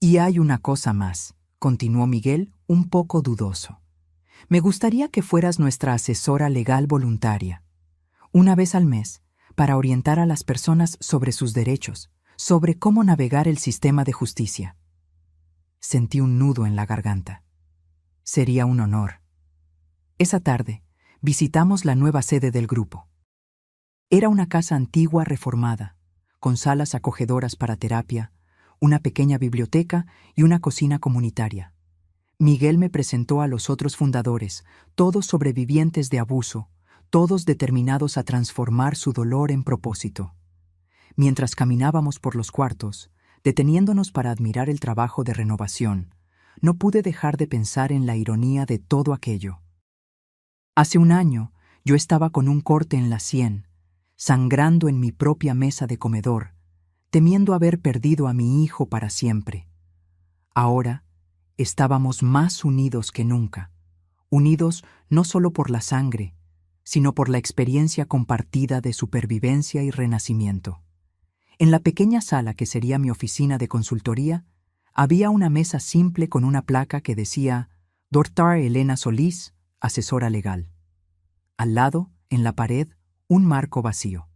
S1: Y hay una cosa más, continuó Miguel, un poco dudoso. Me gustaría que fueras nuestra asesora legal voluntaria, una vez al mes, para orientar a las personas sobre sus derechos, sobre cómo navegar el sistema de justicia. Sentí un nudo en la garganta. Sería un honor. Esa tarde, visitamos la nueva sede del grupo. Era una casa antigua reformada, con salas acogedoras para terapia, una pequeña biblioteca y una cocina comunitaria. Miguel me presentó a los otros fundadores, todos sobrevivientes de abuso, todos determinados a transformar su dolor en propósito. Mientras caminábamos por los cuartos, deteniéndonos para admirar el trabajo de renovación, no pude dejar de pensar en la ironía de todo aquello. Hace un año, yo estaba con un corte en la sien, sangrando en mi propia mesa de comedor, temiendo haber perdido a mi hijo para siempre. Ahora estábamos más unidos que nunca, unidos no solo por la sangre, sino por la experiencia compartida de supervivencia y renacimiento. En la pequeña sala que sería mi oficina de consultoría, había una mesa simple con una placa que decía Dr. Elena Solís, asesora legal. Al lado, en la pared, un marco vacío.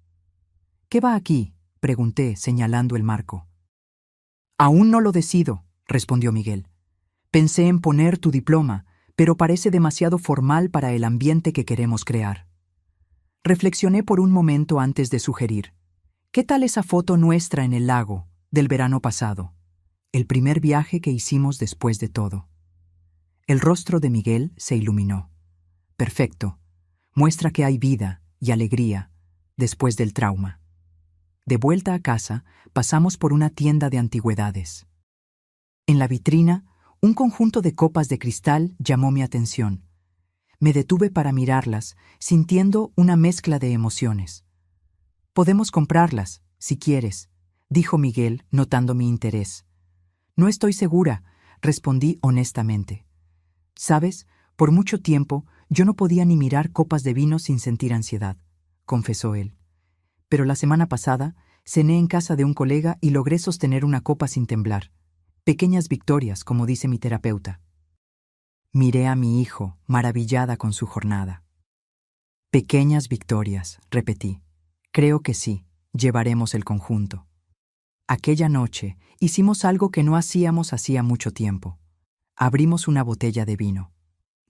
S1: ¿Qué va aquí?, pregunté, señalando el marco. Aún no lo decido, respondió Miguel. Pensé en poner tu diploma, pero parece demasiado formal para el ambiente que queremos crear. Reflexioné por un momento antes de sugerir. ¿Qué tal esa foto nuestra en el lago, del verano pasado? El primer viaje que hicimos después de todo. El rostro de Miguel se iluminó. Perfecto. Muestra que hay vida y alegría después del trauma. De vuelta a casa, pasamos por una tienda de antigüedades. En la vitrina, un conjunto de copas de cristal llamó mi atención. Me detuve para mirarlas, sintiendo una mezcla de emociones. Podemos comprarlas, si quieres, dijo Miguel, notando mi interés. No estoy segura, respondí honestamente. ¿Sabes? Por mucho tiempo yo no podía ni mirar copas de vino sin sentir ansiedad, confesó él. Pero la semana pasada cené en casa de un colega y logré sostener una copa sin temblar. Pequeñas victorias, como dice mi terapeuta. Miré a mi hijo, maravillada con su jornada. Pequeñas victorias, repetí. Creo que sí, llevaremos el conjunto. Aquella noche hicimos algo que no hacíamos hacía mucho tiempo. Abrimos una botella de vino.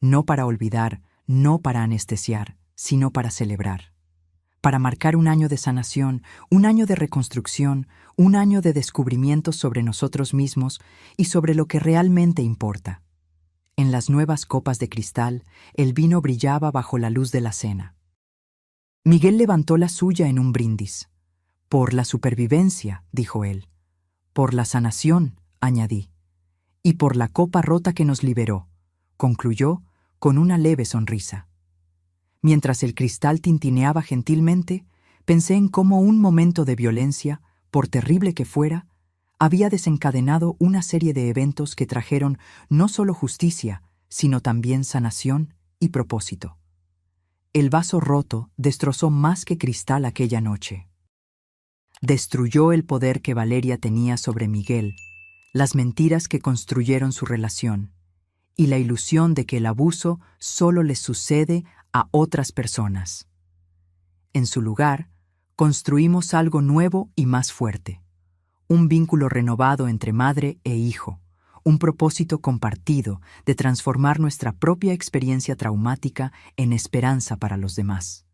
S1: No para olvidar, no para anestesiar, sino para celebrar. Para marcar un año de sanación, un año de reconstrucción, un año de descubrimientos sobre nosotros mismos y sobre lo que realmente importa. En las nuevas copas de cristal, el vino brillaba bajo la luz de la cena. Miguel levantó la suya en un brindis. Por la supervivencia, dijo él. Por la sanación, añadí. Y por la copa rota que nos liberó, concluyó con una leve sonrisa. Mientras el cristal tintineaba gentilmente, pensé en cómo un momento de violencia, por terrible que fuera, había desencadenado una serie de eventos que trajeron no solo justicia, sino también sanación y propósito. El vaso roto destrozó más que cristal aquella noche. Destruyó el poder que Valeria tenía sobre Miguel, las mentiras que construyeron su relación, y la ilusión de que el abuso solo les sucede a otras personas. En su lugar, construimos algo nuevo y más fuerte. Un vínculo renovado entre madre e hijo, un propósito compartido de transformar nuestra propia experiencia traumática en esperanza para los demás.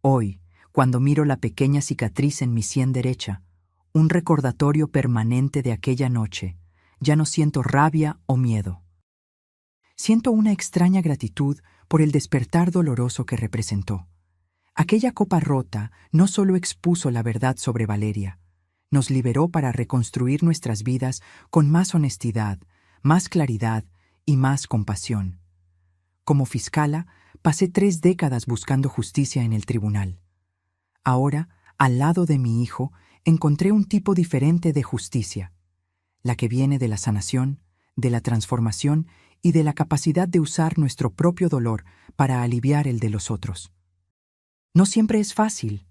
S1: Hoy, cuando miro la pequeña cicatriz en mi sien derecha, un recordatorio permanente de aquella noche, ya no siento rabia o miedo. Siento una extraña gratitud por el despertar doloroso que representó. Aquella copa rota no solo expuso la verdad sobre Valeria, nos liberó para reconstruir nuestras vidas con más honestidad, más claridad y más compasión. Como fiscala, pasé 3 décadas buscando justicia en el tribunal. Ahora, al lado de mi hijo, encontré un tipo diferente de justicia, la que viene de la sanación, de la transformación y de la capacidad de usar nuestro propio dolor para aliviar el de los otros. No siempre es fácil.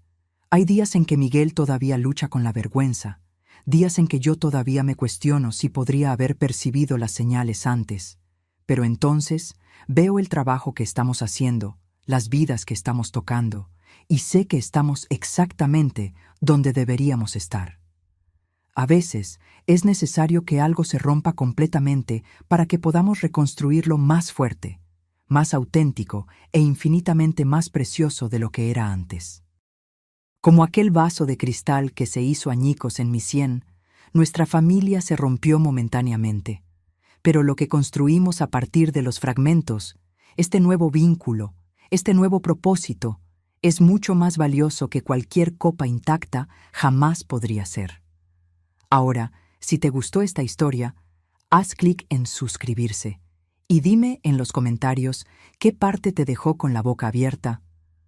S1: Hay días en que Miguel todavía lucha con la vergüenza, días en que yo todavía me cuestiono si podría haber percibido las señales antes, pero entonces veo el trabajo que estamos haciendo, las vidas que estamos tocando, y sé que estamos exactamente donde deberíamos estar. A veces es necesario que algo se rompa completamente para que podamos reconstruirlo más fuerte, más auténtico e infinitamente más precioso de lo que era antes. Como aquel vaso de cristal que se hizo añicos en mi sien, nuestra familia se rompió momentáneamente, pero lo que construimos a partir de los fragmentos, este nuevo vínculo, este nuevo propósito, es mucho más valioso que cualquier copa intacta jamás podría ser. Ahora, si te gustó esta historia, haz clic en suscribirse y dime en los comentarios qué parte te dejó con la boca abierta